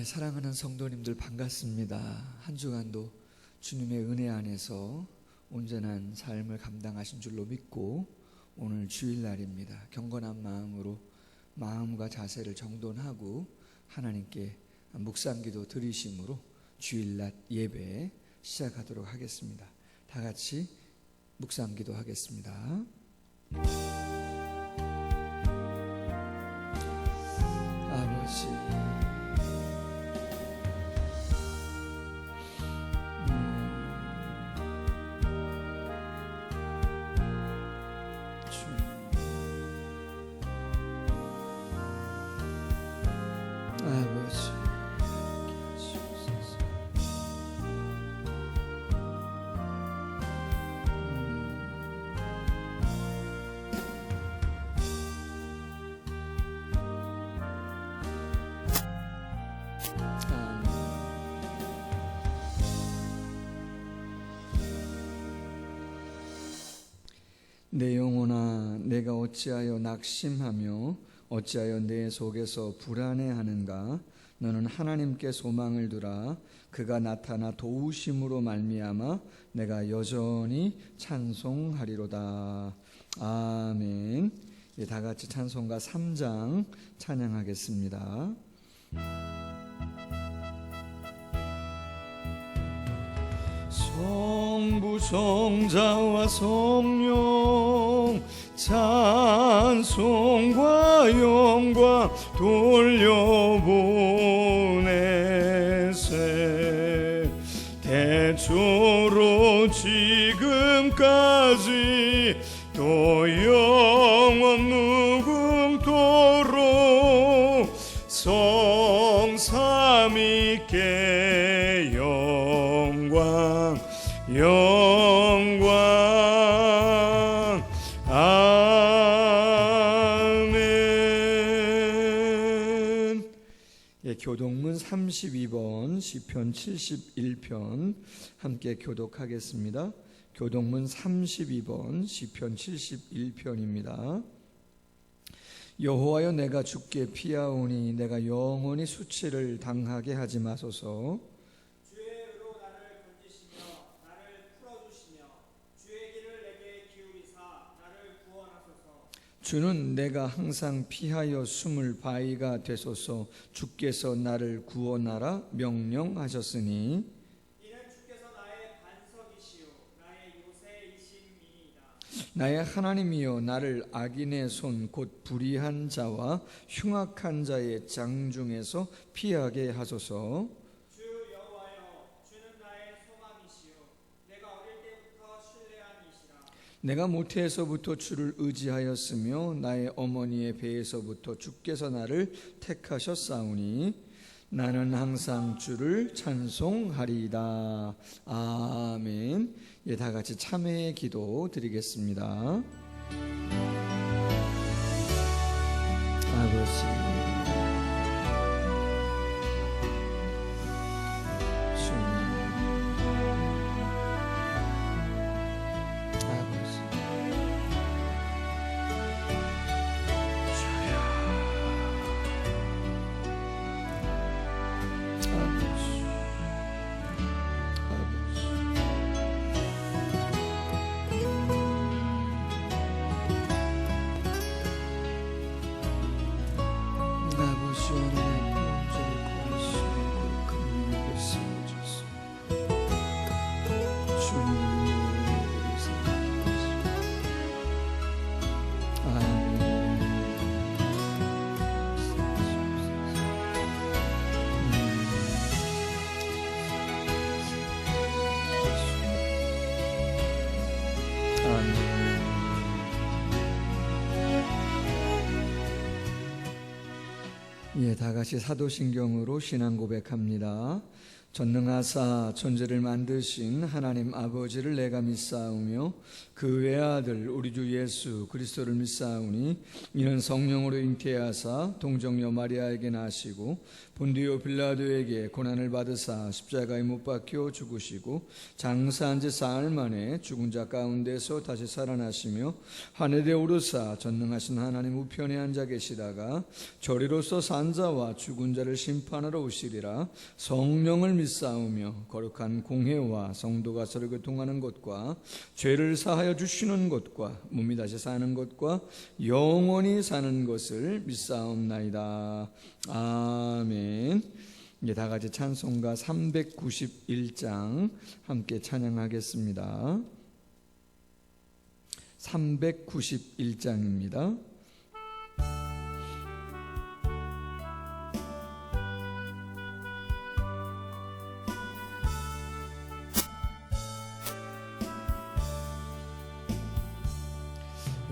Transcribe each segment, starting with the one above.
사랑하는 성도님들 반갑습니다. 한 주간도 주님의 은혜 안에서 온전한 삶을 감당하신 줄로 믿고 오늘 주일날입니다. 경건한 마음으로 마음과 자세를 정돈하고 하나님께 묵상기도 드리심으로 주일날 예배 시작하도록 하겠습니다. 다 같이 묵상기도 하겠습니다. 아버지, 아버지, 내 영혼아, 내가 어찌하여 낙심하며 어찌하여 내 속에서 불안해하는가? 너는 하나님께 소망을 두라. 그가 나타나 도우심으로 말미암아 내가 여전히 찬송하리로다. 아멘. 다 같이 찬송가 3장 찬양하겠습니다. 성부 성자와 성령 찬송과 영광 돌려보내세. 태초로 지금까지 또 영원 무궁토록 성삼위께 영광 아멘. 교독문 32번 시편 71편 함께 교독하겠습니다. 교독문 32번 시편 71편입니다. 여호와여, 내가 주께 피하오니 내가 영원히 수치를 당하게 하지 마소서. 주의 의로 나를 건지시며 나를 풀어주시며 주의 길을 내게 기울이사 나를 구원하소서. 주는 내가 항상 피하여 숨을 바위가 되소서. 주께서 나를 구원하라 명령하셨으니 이는 주께서 나의 반석이시요 나의 요새이심이니이다. 나의 하나님이여, 나를 악인의 손 곧 불의한 자와 흉악한 자의 장중에서 피하게 하소서. 주 여호와여, 주는 나의 소망이시요 내가 어릴 때부터 신뢰한 이시라. 내가 모태에서부터 주를 의지하였으며 나의 어머니의 배에서부터 주께서 나를 택하셨사오니 나는 항상 주를 찬송하리이다. 아멘. 다 같이 참회의 기도 드리겠습니다. 아버지, 주님, 아버지, 주여, 아버지, 다 같이 사도신경으로 신앙 고백합니다. 전능하사 천지를 만드신 하나님 아버지를 내가 믿사오며 그 외아들 우리 주 예수 그리스도를 믿사오니 이는 성령으로 잉태하사 동정녀 마리아에게 나시고 본디오 빌라도에게 고난을 받으사 십자가에 못 박혀 죽으시고 장사한 지 사흘 만에 죽은 자 가운데서 다시 살아나시며 하늘에 오르사 전능하신 하나님 우편에 앉아 계시다가 저리로서 산 자와 죽은 자를 심판하러 오시리라. 성령을 믿사오며 거룩한 공회와 성도가 서로 교통하는 것과 죄를 사하여 주시는 것과 몸이 다시 사는 것과 영원히 사는 것을 믿사옵나이다. 아멘. 이제 다 같이 찬송가 391장 함께 찬양하겠습니다. 391장입니다.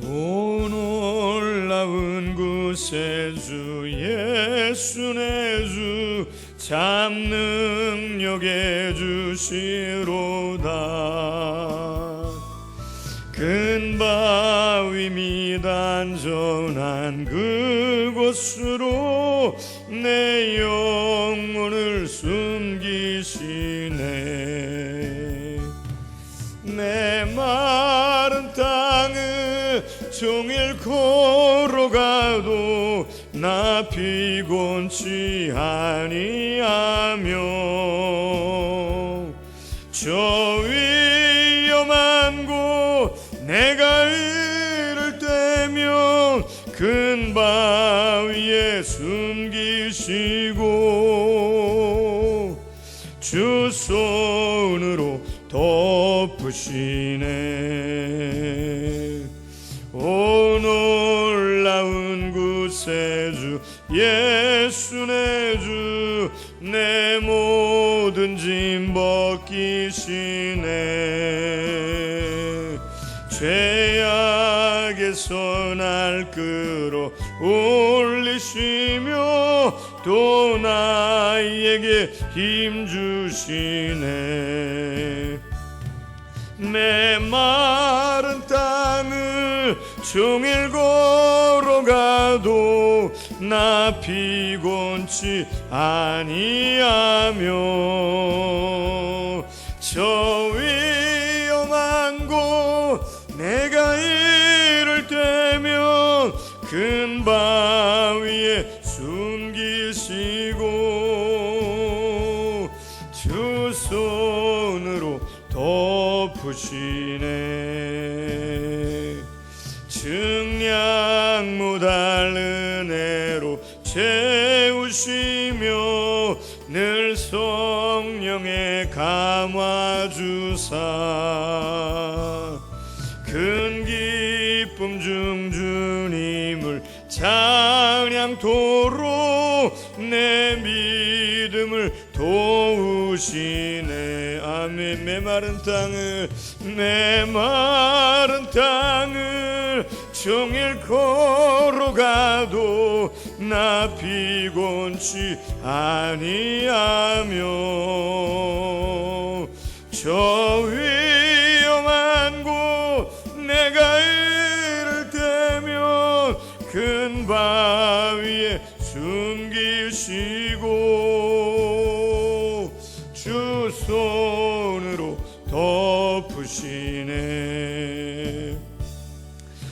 오 놀라운 구세주 예수 내 주 참 능력의 주시로다. 큰 바위 밑 안전한 그곳으로 내 영혼을 숨기시네. 내 마른 땅을 종일 걸어가도 나 피곤치 아니하며 저 위험한 곳 내가 이를 때면 큰 바위에 숨기시고 주 손으로 덮으시네. 오 놀라운 구세주 예수 내 주 내 모든 짐 벗기시네. 죄악에서 날 끌어 올리시며 또 나에게 힘 주시네. 내 마른 땅을 종일 걸어가도 나 피곤치 아니하며 저 위험한 곳 내가 이를 때면 큰 바위에 숨기시고 주 손으로 덮으시네. 증량 못할 은혜로 채우시며 늘 성령의 감화주사 큰 기쁨 중 주님을 찬양토록 내 믿음을 도우시네. 아멘. 내 마른 땅을 종일 걸어가도 나 피곤치 아니하며 저 위험한 곳 내가 이를 때면 큰 바위에 숨기시고 주 손으로 덮으시네.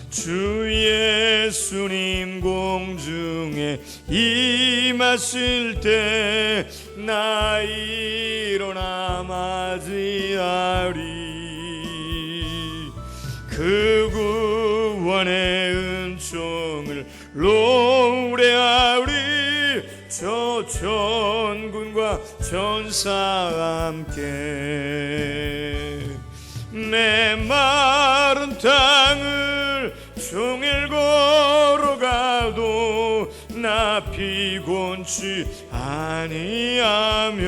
주 예수님 공중에 임하실 때 나 일어나 맞이하리. 그 구원의 은총을 노래하리. 저 천군과 천사 함께 내 마른 땅을 종일 걸어가도 나 피곤치 아니하며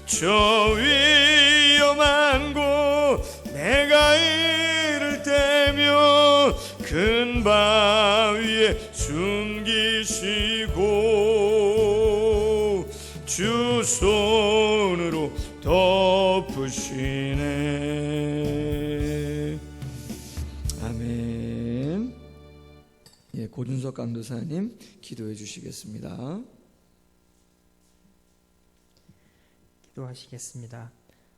저 위험한 곳 내가 이를 때면 큰 바위에 숨기시고 주 손으로 덮으시네. 아멘. 예, 고준석 강도사님 기도해 주시겠습니다. 기도하시겠습니다.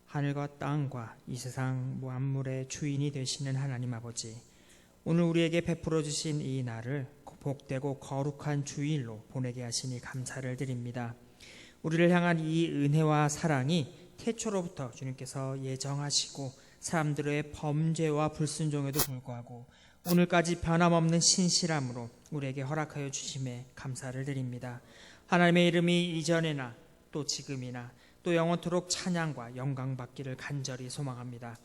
하늘과 땅과 이 세상 만물의 주인이 되시는 하나님 아버지, 오늘 우리에게 베풀어 주신 이 날을 복되고 거룩한 주일로 보내게 하시니 감사를 드립니다. 우리를 향한 이 은혜와 사랑이 태초로부터 주님께서 예정하시고 사람들의 범죄와 불순종에도 불구하고 오늘까지 변함없는 신실함으로 우리에게 허락하여 주심에 감사를 드립니다. 하나님의 이름이 이전에나 또 지금이나 또 영원토록 찬양과 영광 받기를 간절히 소망합니다.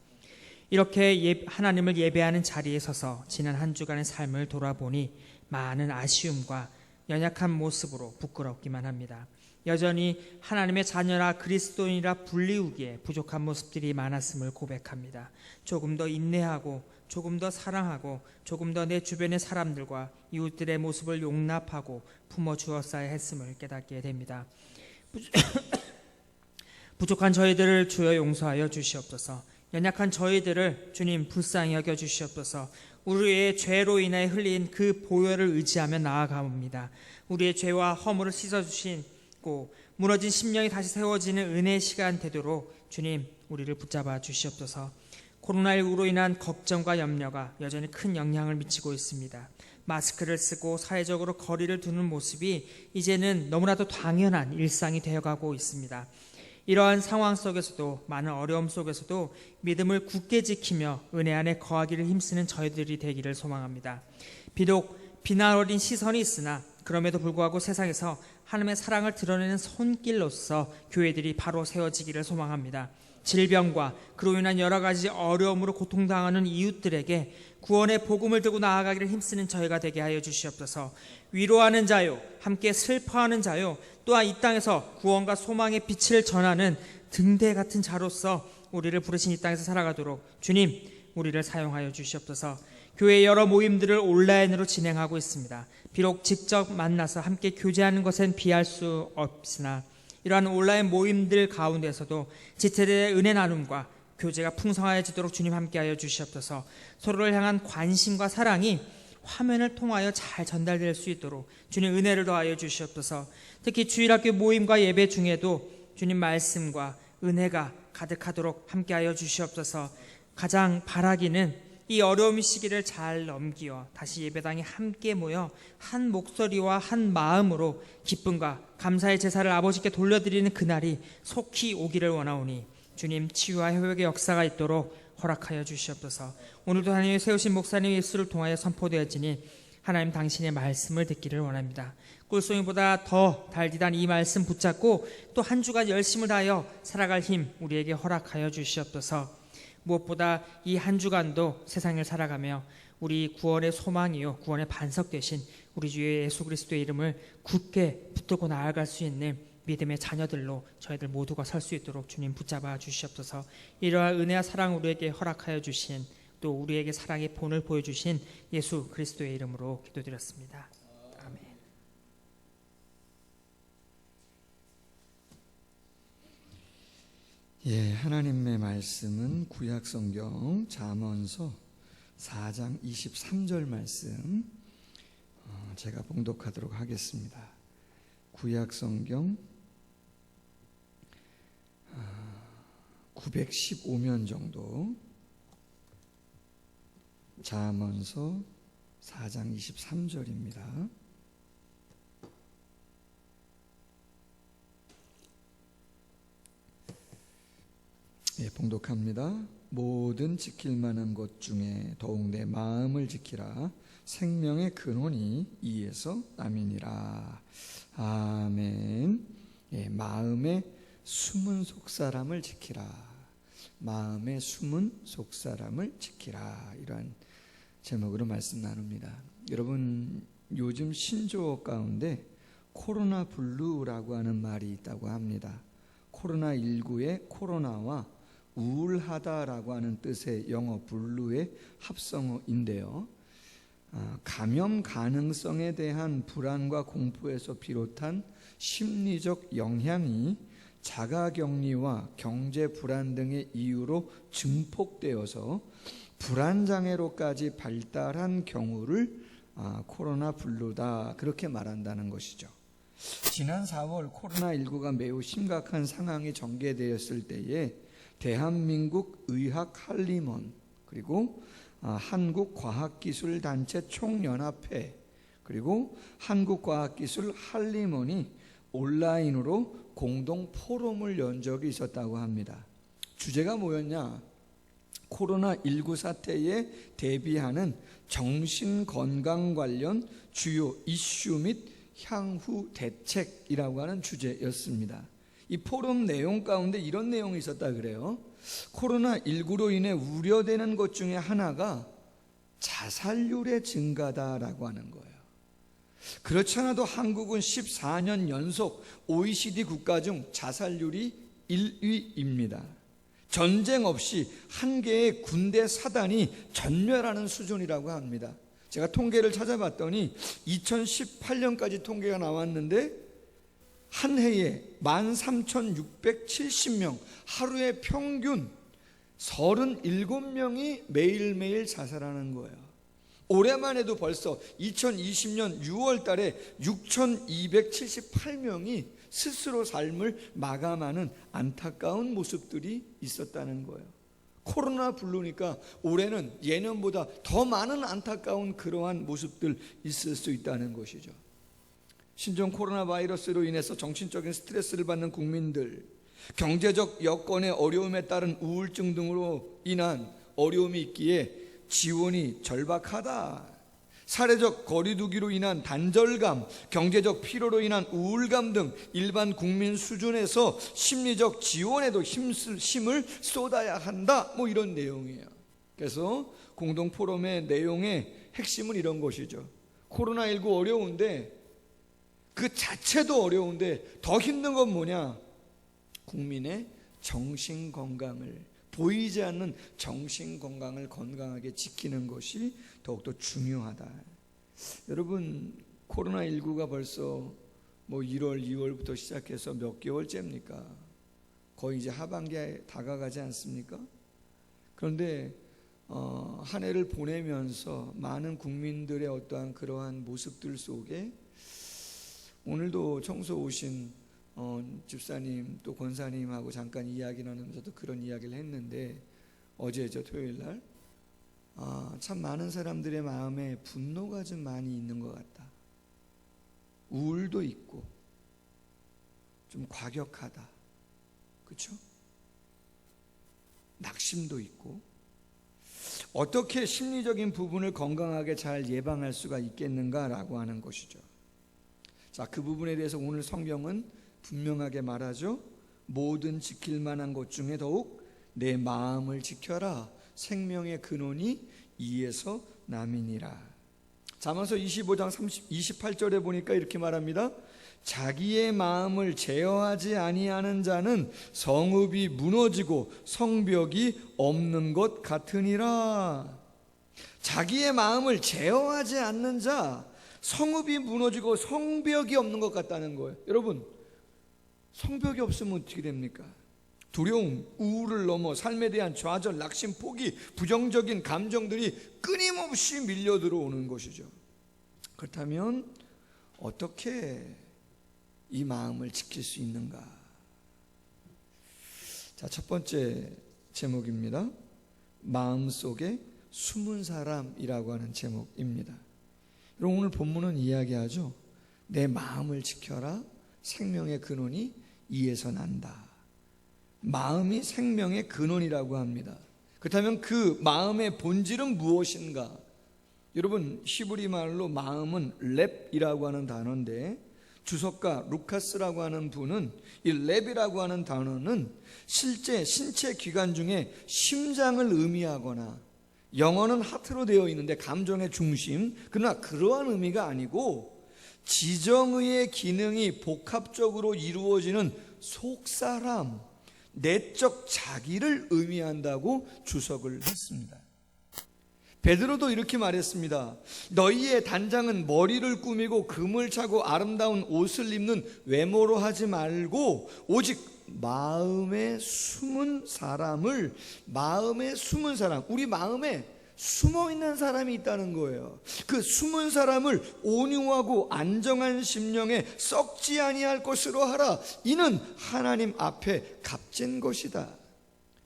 이렇게 하나님을 예배하는 자리에 서서 지난 한 주간의 삶을 돌아보니 많은 아쉬움과 연약한 모습으로 부끄럽기만 합니다. 여전히 하나님의 자녀라 그리스도인이라 불리우기에 부족한 모습들이 많았음을 고백합니다. 조금 더 인내하고 조금 더 사랑하고 조금 더 내 주변의 사람들과 이웃들의 모습을 용납하고 품어주었어야 했음을 깨닫게 됩니다. 부족한 저희들을 주여 용서하여 주시옵소서. 연약한 저희들을 주님 불쌍히 여겨 주시옵소서. 우리의 죄로 인해 흘린 그 보혈을 의지하며 나아가옵니다. 우리의 죄와 허물을 씻어주시고 무너진 심령이 다시 세워지는 은혜의 시간 되도록 주님 우리를 붙잡아 주시옵소서. 코로나19로 인한 걱정과 염려가 여전히 큰 영향을 미치고 있습니다. 마스크를 쓰고 사회적으로 거리를 두는 모습이 이제는 너무나도 당연한 일상이 되어가고 있습니다. 이러한 상황 속에서도 많은 어려움 속에서도 믿음을 굳게 지키며 은혜 안에 거하기를 힘쓰는 저희들이 되기를 소망합니다. 비록 비난 어린 시선이 있으나 그럼에도 불구하고 세상에서 하나님의 사랑을 드러내는 손길로서 교회들이 바로 세워지기를 소망합니다. 질병과 그로 인한 여러 가지 어려움으로 고통당하는 이웃들에게 구원의 복음을 들고 나아가기를 힘쓰는 저희가 되게 하여 주시옵소서. 위로하는 자요, 함께 슬퍼하는 자요, 또한 이 땅에서 구원과 소망의 빛을 전하는 등대 같은 자로서 우리를 부르신 이 땅에서 살아가도록 주님 우리를 사용하여 주시옵소서. 교회 여러 모임들을 온라인으로 진행하고 있습니다. 비록 직접 만나서 함께 교제하는 것엔 비할 수 없으나 이러한 온라인 모임들 가운데서도 지체들의 은혜 나눔과 교제가 풍성해지도록 주님 함께하여 주시옵소서. 서로를 향한 관심과 사랑이 화면을 통하여 잘 전달될 수 있도록 주님 은혜를 더하여 주시옵소서. 특히 주일학교 모임과 예배 중에도 주님 말씀과 은혜가 가득하도록 함께하여 주시옵소서. 가장 바라기는 이 어려움 시기를 잘 넘기어 다시 예배당에 함께 모여 한 목소리와 한 마음으로 기쁨과 감사의 제사를 아버지께 돌려드리는 그날이 속히 오기를 원하오니 주님 치유와 회복의 역사가 있도록 허락하여 주시옵소서. 오늘도 하나님의 세우신 목사님의 입술을 통하여 선포되어지니 하나님 당신의 말씀을 듣기를 원합니다. 꿀송이보다 더 달디단 이 말씀 붙잡고 또 한 주간 열심을 다하여 살아갈 힘 우리에게 허락하여 주시옵소서. 무엇보다 이 한 주간도 세상을 살아가며 우리 구원의 소망이요 구원의 반석 되신 우리 주 예수 그리스도의 이름을 굳게 붙들고 나아갈 수 있는 믿음의 자녀들로 저희들 모두가 설 수 있도록 주님 붙잡아 주시옵소서. 이러한 은혜와 사랑 우리에게 허락하여 주신 또 우리에게 사랑의 본을 보여주신 예수 그리스도의 이름으로 기도드렸습니다. 아멘. 예, 하나님의 말씀은 구약성경 잠언서 4장 23절 말씀 제가 봉독하도록 하겠습니다. 구약성경 915면 정도 잠언서 4장 23절입니다. 예, 봉독합니다. 모든 지킬 만한 것 중에 더욱 내 마음을 지키라. 생명의 근원이 이에서 남이니라. 아멘. 예, 마음의 숨은 속사람을 지키라. 마음의 숨은 속사람을 지키라. 이러한 제목으로 말씀 나눕니다. 여러분, 요즘 신조어 가운데 코로나 블루라고 하는 말이 있다고 합니다. 코로나19의 코로나와 우울하다라고 하는 뜻의 영어 블루의 합성어인데요. 감염 가능성에 대한 불안과 공포에서 비롯한 심리적 영향이 자가격리와 경제 불안 등의 이유로 증폭되어서 불안장애로까지 발달한 경우를 코로나 블루다, 그렇게 말한다는 것이죠. 지난 4월 코로나19가 매우 심각한 상황이 전개되었을 때에 대한민국 의학한림원, 그리고 한국과학기술단체 총연합회, 그리고 한국과학기술한림원이 온라인으로 공동 포럼을 연 적이 있었다고 합니다. 주제가 뭐였냐? 코로나19 사태에 대비하는 정신건강 관련 주요 이슈 및 향후 대책이라고 하는 주제였습니다. 이 포럼 내용 가운데 이런 내용이 있었다 그래요. 코로나19로 인해 우려되는 것 중에 하나가 자살률의 증가다라고 하는 거예요. 그렇지 않아도 한국은 14년 연속 OECD 국가 중 자살률이 1위입니다. 전쟁 없이 한 개의 군대 사단이 전멸하는 수준이라고 합니다. 제가 통계를 찾아봤더니 2018년까지 통계가 나왔는데 한 해에 13,670명, 하루에 평균 37명이 매일매일 자살하는 거예요. 올해만 해도 벌써 2020년 6월 달에 6,278명이 스스로 삶을 마감하는 안타까운 모습들이 있었다는 거예요. 코로나 블루니까 올해는 예년보다 더 많은 안타까운 그러한 모습들 있을 수 있다는 것이죠. 신종 코로나 바이러스로 인해서 정신적인 스트레스를 받는 국민들, 경제적 여건의 어려움에 따른 우울증 등으로 인한 어려움이 있기에 지원이 절박하다, 사회적 거리두기로 인한 단절감, 경제적 피로로 인한 우울감 등 일반 국민 수준에서 심리적 지원에도 힘을 쏟아야 한다, 뭐 이런 내용이에요. 그래서 공동 포럼의 내용의 핵심은 이런 것이죠. 코로나19 어려운데 그 자체도 어려운데 더 힘든 건 뭐냐? 국민의 정신 건강을, 보이지 않는 정신 건강을 건강하게 지키는 것이 더욱더 중요하다. 여러분, 코로나19가 벌써 1월, 2월부터 시작해서 몇 개월째입니까? 거의 이제 하반기에 다가가지 않습니까? 그런데 한 해를 보내면서 많은 국민들의 어떠한 그러한 모습들 속에 오늘도 청소 오신 집사님 또 권사님하고 잠깐 이야기 나누면서도 그런 이야기를 했는데, 어제죠, 토요일날 참 많은 사람들의 마음에 분노가 좀 많이 있는 것 같다. 우울도 있고 좀 과격하다, 그렇죠? 낙심도 있고. 어떻게 심리적인 부분을 건강하게 잘 예방할 수가 있겠는가라고 하는 것이죠. 자, 그 부분에 대해서 오늘 성경은 분명하게 말하죠. 모든 지킬 만한 것 중에 더욱 내 마음을 지켜라. 생명의 근원이 이에서 남이니라. 잠언서 25장 28절에 보니까 이렇게 말합니다. 자기의 마음을 제어하지 아니하는 자는 성읍이 무너지고 성벽이 없는 것 같으니라. 자기의 마음을 제어하지 않는 자, 성읍이 무너지고 성벽이 없는 것 같다는 거예요. 여러분, 성벽이 없으면 어떻게 됩니까? 두려움, 우울을 넘어 삶에 대한 좌절, 낙심, 포기, 부정적인 감정들이 끊임없이 밀려 들어오는 것이죠. 그렇다면 어떻게 이 마음을 지킬 수 있는가? 자, 첫 번째 제목입니다. 마음속에 숨은 사람이라고 하는 제목입니다. 여러분, 오늘 본문은 이야기하죠. 내 마음을 지켜라. 생명의 근원이 이에서 난다. 마음이 생명의 근원이라고 합니다. 그렇다면 그 마음의 본질은 무엇인가? 여러분, 히브리 말로 마음은 랩이라고 하는 단어인데, 주석가 루카스라고 하는 분은 이 랩이라고 하는 단어는 실제 신체 기관 중에 심장을 의미하거나, 영어는 하트로 되어 있는데 감정의 중심, 그러나 그러한 의미가 아니고 지정의의 기능이 복합적으로 이루어지는 속사람, 내적 자기를 의미한다고 주석을 했습니다. 베드로도 이렇게 말했습니다. 너희의 단장은 머리를 꾸미고 금을 차고 아름다운 옷을 입는 외모로 하지 말고 오직 마음에 숨은 사람, 우리 마음에 숨어 있는 사람이 있다는 거예요. 그 숨은 사람을 온유하고 안정한 심령에 썩지 아니할 것으로 하라. 이는 하나님 앞에 값진 것이다.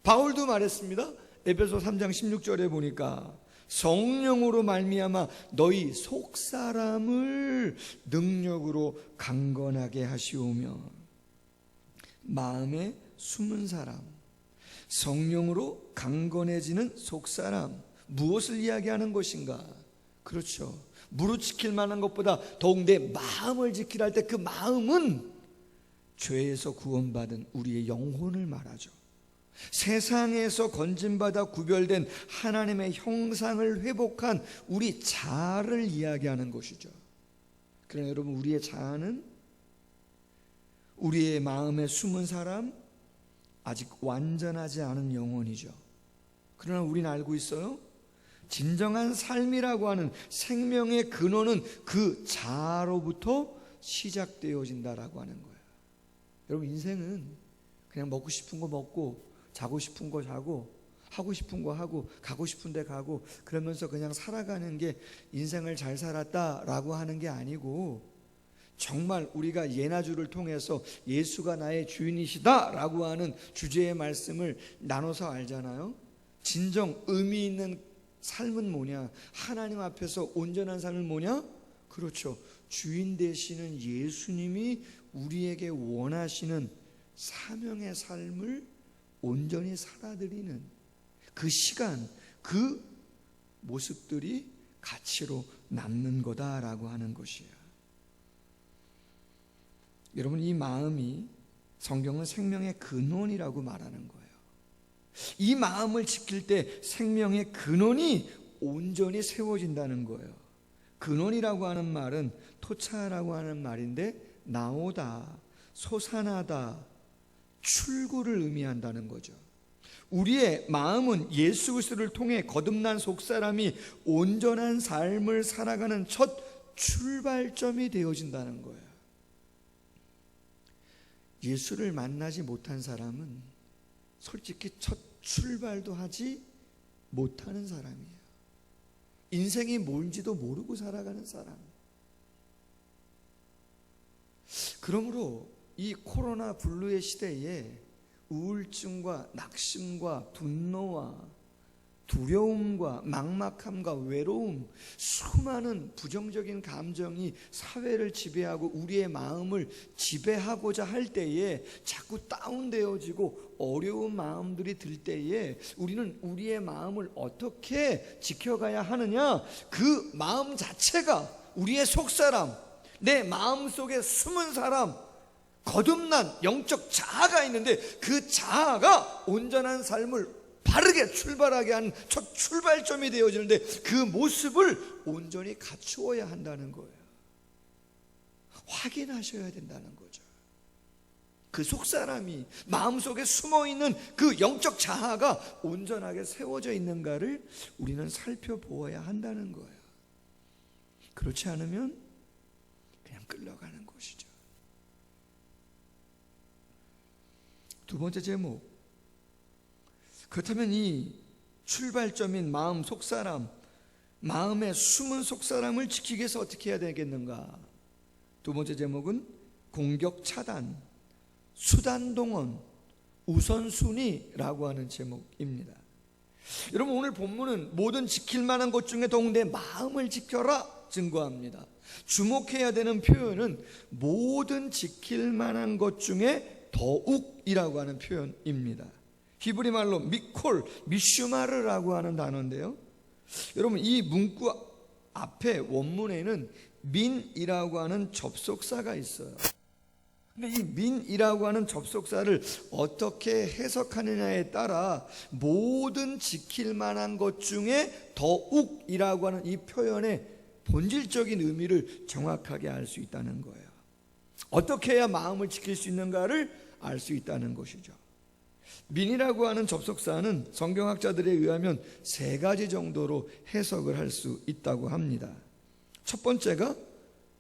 바울도 말했습니다. 에베소 3장 16절에 보니까 성령으로 말미암아 너희 속사람을 능력으로 강건하게 하시오며, 마음에 숨은 사람, 성령으로 강건해지는 속사람, 무엇을 이야기하는 것인가? 그렇죠, 무릇 지킬 만한 것보다 더욱 내 마음을 지키라 할 때 그 마음은 죄에서 구원받은 우리의 영혼을 말하죠. 세상에서 건진받아 구별된 하나님의 형상을 회복한 우리 자아를 이야기하는 것이죠. 그러나 여러분, 우리의 자아는 우리의 마음에 숨은 사람, 아직 완전하지 않은 영혼이죠. 그러나 우리는 알고 있어요. 진정한 삶이라고 하는 생명의 근원은 그 자아로부터 시작되어진다라고 하는 거예요. 여러분, 인생은 그냥 먹고 싶은 거 먹고 자고 싶은 거 자고 하고 싶은 거 하고 가고 싶은 데 가고 그러면서 그냥 살아가는 게 인생을 잘 살았다라고 하는 게 아니고, 정말 우리가 예나주를 통해서 예수가 나의 주인이시다라고 하는 주제의 말씀을 나눠서 알잖아요. 진정 의미 있는 삶은 뭐냐? 하나님 앞에서 온전한 삶은 뭐냐? 그렇죠, 주인 되시는 예수님이 우리에게 원하시는 사명의 삶을 온전히 살아드리는 그 시간, 그 모습들이 가치로 남는 거다라고 하는 것이에요. 여러분, 이 마음이 성경은 생명의 근원이라고 말하는 거예요. 이 마음을 지킬 때 생명의 근원이 온전히 세워진다는 거예요. 근원이라고 하는 말은 토차라고 하는 말인데, 나오다, 솟아나다, 출구를 의미한다는 거죠. 우리의 마음은 예수 그리스도를 통해 거듭난 속사람이 온전한 삶을 살아가는 첫 출발점이 되어진다는 거예요. 예수를 만나지 못한 사람은 솔직히 첫 출발도 하지 못하는 사람이에요. 인생이 뭔지도 모르고 살아가는 사람. 그러므로 이 코로나 블루의 시대에 우울증과 낙심과 분노와 두려움과 막막함과 외로움, 수많은 부정적인 감정이 사회를 지배하고 우리의 마음을 지배하고자 할 때에 자꾸 다운되어지고 어려운 마음들이 들 때에 우리는 우리의 마음을 어떻게 지켜가야 하느냐? 그 마음 자체가 우리의 속사람, 내 마음속에 숨은 사람, 거듭난 영적 자아가 있는데 그 자아가 온전한 삶을 바르게 출발하게 하는 첫 출발점이 되어지는데 그 모습을 온전히 갖추어야 한다는 거예요. 확인하셔야 된다는 거죠. 그 속사람이 마음속에 숨어있는 그 영적 자아가 온전하게 세워져 있는가를 우리는 살펴보아야 한다는 거예요. 그렇지 않으면 그냥 끌려가는 것이죠. 두 번째 제목, 그렇다면 이 출발점인 마음 속사람, 마음의 숨은 속사람을 지키기 위해서 어떻게 해야 되겠는가? 두 번째 제목은 공격 차단, 수단 동원, 우선순위라고 하는 제목입니다. 여러분, 오늘 본문은 모든 지킬 만한 것 중에 더욱 내 마음을 지켜라 증거합니다. 주목해야 되는 표현은 모든 지킬 만한 것 중에 더욱이라고 하는 표현입니다. 히브리 말로 미콜, 미슈마르라고 하는 단어인데요, 여러분, 이 문구 앞에 원문에는 민이라고 하는 접속사가 있어요. 근데 이 민이라고 하는 접속사를 어떻게 해석하느냐에 따라 모든 지킬 만한 것 중에 더욱이라고 하는 이 표현의 본질적인 의미를 정확하게 알 수 있다는 거예요. 어떻게 해야 마음을 지킬 수 있는가를 알 수 있다는 것이죠. 민이라고 하는 접속사는 성경학자들에 의하면 3가지 정도로 해석을 할 수 있다고 합니다. 첫 번째가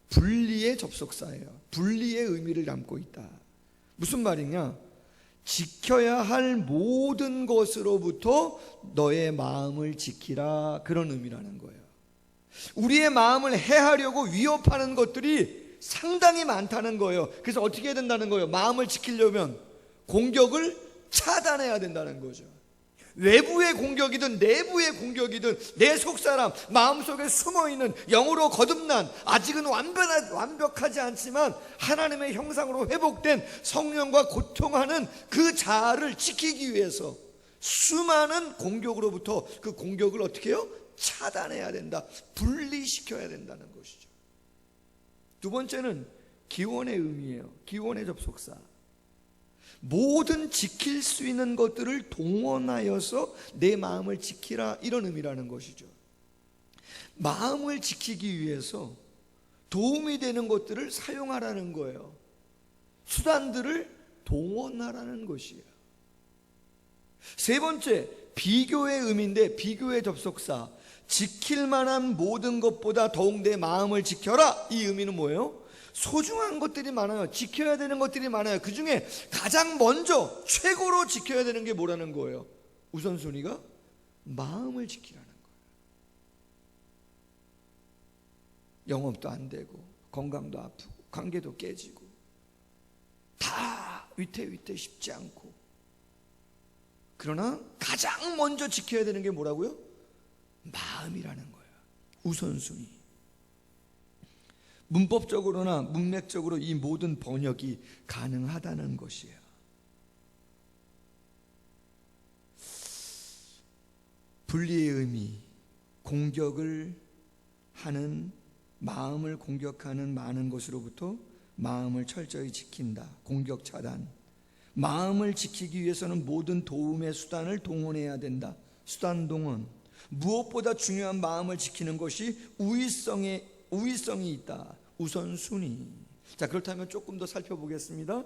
분리의 접속사예요. 분리의 의미를 담고 있다. 무슨 말이냐? 지켜야 할 모든 것으로부터 너의 마음을 지키라, 그런 의미라는 거예요. 우리의 마음을 해하려고 위협하는 것들이 상당히 많다는 거예요. 그래서 어떻게 해야 된다는 거예요? 마음을 지키려면 공격을 차단해야 된다는 거죠. 외부의 공격이든 내부의 공격이든 내 속사람, 마음속에 숨어있는 영으로 거듭난, 아직은 완벽하지 않지만 하나님의 형상으로 회복된 성령과 고통하는 그 자아를 지키기 위해서 수많은 공격으로부터 그 공격을 어떻게 해요? 차단해야 된다. 분리시켜야 된다는 것이죠. 두 번째는 기원의 의미예요. 기원의 접속사. 모든 지킬 수 있는 것들을 동원하여서 내 마음을 지키라, 이런 의미라는 것이죠. 마음을 지키기 위해서 도움이 되는 것들을 사용하라는 거예요. 수단들을 동원하라는 것이에요. 세 번째, 비교의 의미인데, 비교의 접속사, 지킬 만한 모든 것보다 더욱 내 마음을 지켜라, 이 의미는 뭐예요? 소중한 것들이 많아요. 지켜야 되는 것들이 많아요. 그 중에 가장 먼저 최고로 지켜야 되는 게 뭐라는 거예요? 우선순위가 마음을 지키라는 거예요. 영업도 안 되고 건강도 아프고 관계도 깨지고 다 위태위태 쉽지 않고, 그러나 가장 먼저 지켜야 되는 게 뭐라고요? 마음이라는 거예요. 우선순위. 문법적으로나 문맥적으로 이 모든 번역이 가능하다는 것이에요. 분리의 의미, 공격을 하는, 마음을 공격하는 많은 것으로부터 마음을 철저히 지킨다. 공격 차단. 마음을 지키기 위해서는 모든 도움의 수단을 동원해야 된다. 수단 동원. 무엇보다 중요한 마음을 지키는 것이 우위성이 있다. 우선순위. 자, 그렇다면 조금 더 살펴보겠습니다.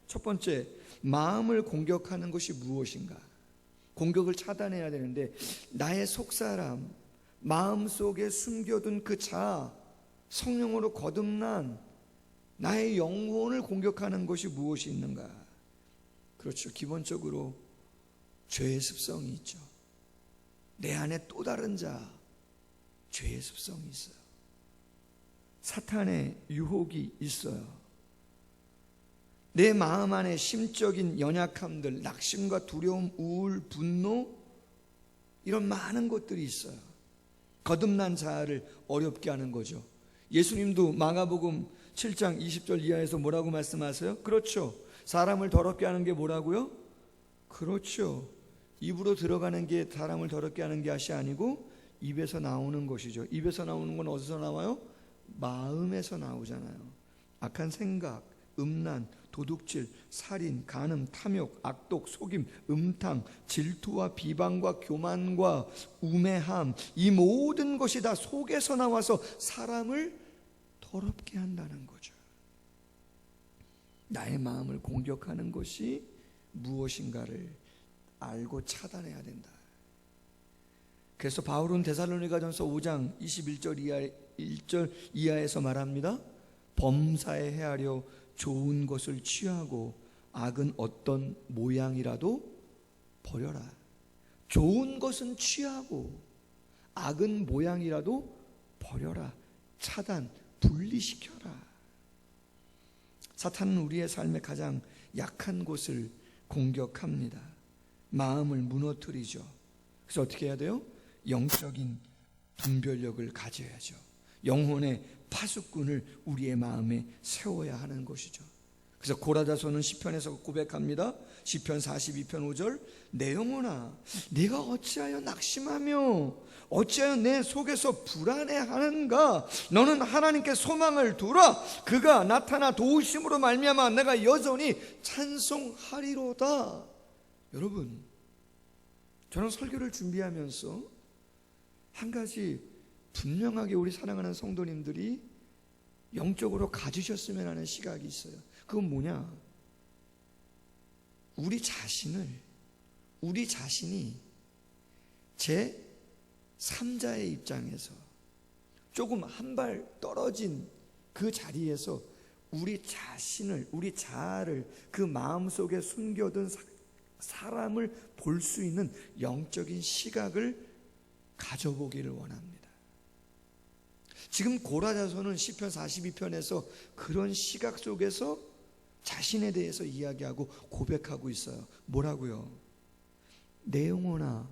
첫 번째, 마음을 공격하는 것이 무엇인가? 공격을 차단해야 되는데, 나의 속사람, 마음속에 숨겨둔 그 자아, 성령으로 거듭난 나의 영혼을 공격하는 것이 무엇이 있는가? 그렇죠. 기본적으로 죄의 습성이 있죠. 내 안에 또 다른 자, 죄의 습성이 있어요. 사탄의 유혹이 있어요. 내 마음 안에 심적인 연약함들, 낙심과 두려움, 우울, 분노, 이런 많은 것들이 있어요. 거듭난 자아를 어렵게 하는 거죠. 예수님도 마가복음 7장 20절 이하에서 뭐라고 말씀하세요? 그렇죠. 사람을 더럽게 하는 게 뭐라고요? 그렇죠. 입으로 들어가는 게 사람을 더럽게 하는 것이 아니고 입에서 나오는 것이죠. 입에서 나오는 건 어디서 나와요? 마음에서 나오잖아요. 악한 생각, 음란, 도둑질, 살인, 간음, 탐욕, 악독, 속임, 음탕, 질투와 비방과 교만과 우매함, 이 모든 것이 다 속에서 나와서 사람을 더럽게 한다는 거죠. 나의 마음을 공격하는 것이 무엇인가를 알고 차단해야 된다. 그래서 바울은 데살로니가전서 5장 1절 이하에서 말합니다. 범사에 헤아려 좋은 것을 취하고 악은 어떤 모양이라도 버려라. 좋은 것은 취하고 악은 모양이라도 버려라. 차단, 분리시켜라. 사탄은 우리의 삶의 가장 약한 곳을 공격합니다. 마음을 무너뜨리죠. 그래서 어떻게 해야 돼요? 영적인 분별력을 가져야죠. 영혼의 파수꾼을 우리의 마음에 세워야 하는 것이죠. 그래서 고라다서는 시편에서 고백합니다. 시편 42편 5절, 내 영혼아 네가 어찌하여 낙심하며 어찌하여 내 속에서 불안해하는가? 너는 하나님께 소망을 두라. 그가 나타나 도우심으로 말미암아 내가 여전히 찬송하리로다. 여러분, 저는 설교를 준비하면서 한 가지 분명하게 우리 사랑하는 성도님들이 영적으로 가지셨으면 하는 시각이 있어요. 그건 뭐냐? 우리 자신을 우리 자신이 제 3자의 입장에서 조금 한 발 떨어진 그 자리에서 우리 자신을, 우리 자아를, 그 마음속에 숨겨둔 사람을 볼 수 있는 영적인 시각을 가져보기를 원합니다. 지금 고라자서는 시편 42편에서 그런 시각 속에서 자신에 대해서 이야기하고 고백하고 있어요. 뭐라고요? 내 영혼아,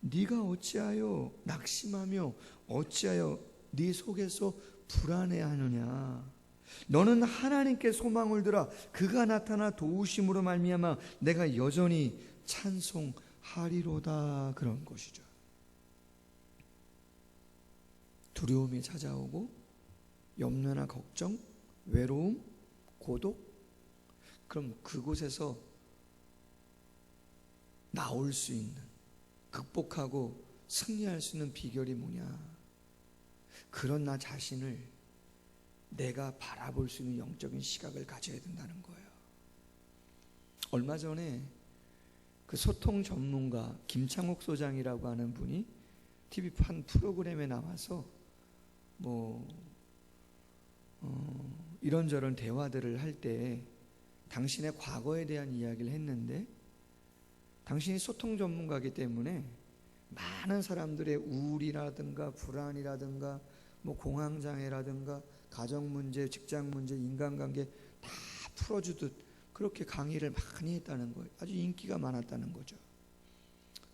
네가 어찌하여 낙심하며 어찌하여 네 속에서 불안해하느냐. 너는 하나님께 소망을 들어 그가 나타나 도우심으로 말미암아 내가 여전히 찬송하리로다. 그런 것이죠. 두려움이 찾아오고 염려나 걱정, 외로움, 고독, 그럼 그곳에서 나올 수 있는, 극복하고 승리할 수 있는 비결이 뭐냐? 그런 나 자신을 내가 바라볼 수 있는 영적인 시각을 가져야 된다는 거예요. 얼마 전에 그 소통 전문가 김창옥 소장이라고 하는 분이 TV 한 프로그램에 나와서 이런저런 대화들을 할 때 당신의 과거에 대한 이야기를 했는데, 당신이 소통 전문가이기 때문에 많은 사람들의 우울이라든가 불안이라든가 공황장애라든가 가정문제, 직장문제, 인간관계 다 풀어주듯 그렇게 강의를 많이 했다는 거예요. 아주 인기가 많았다는 거죠.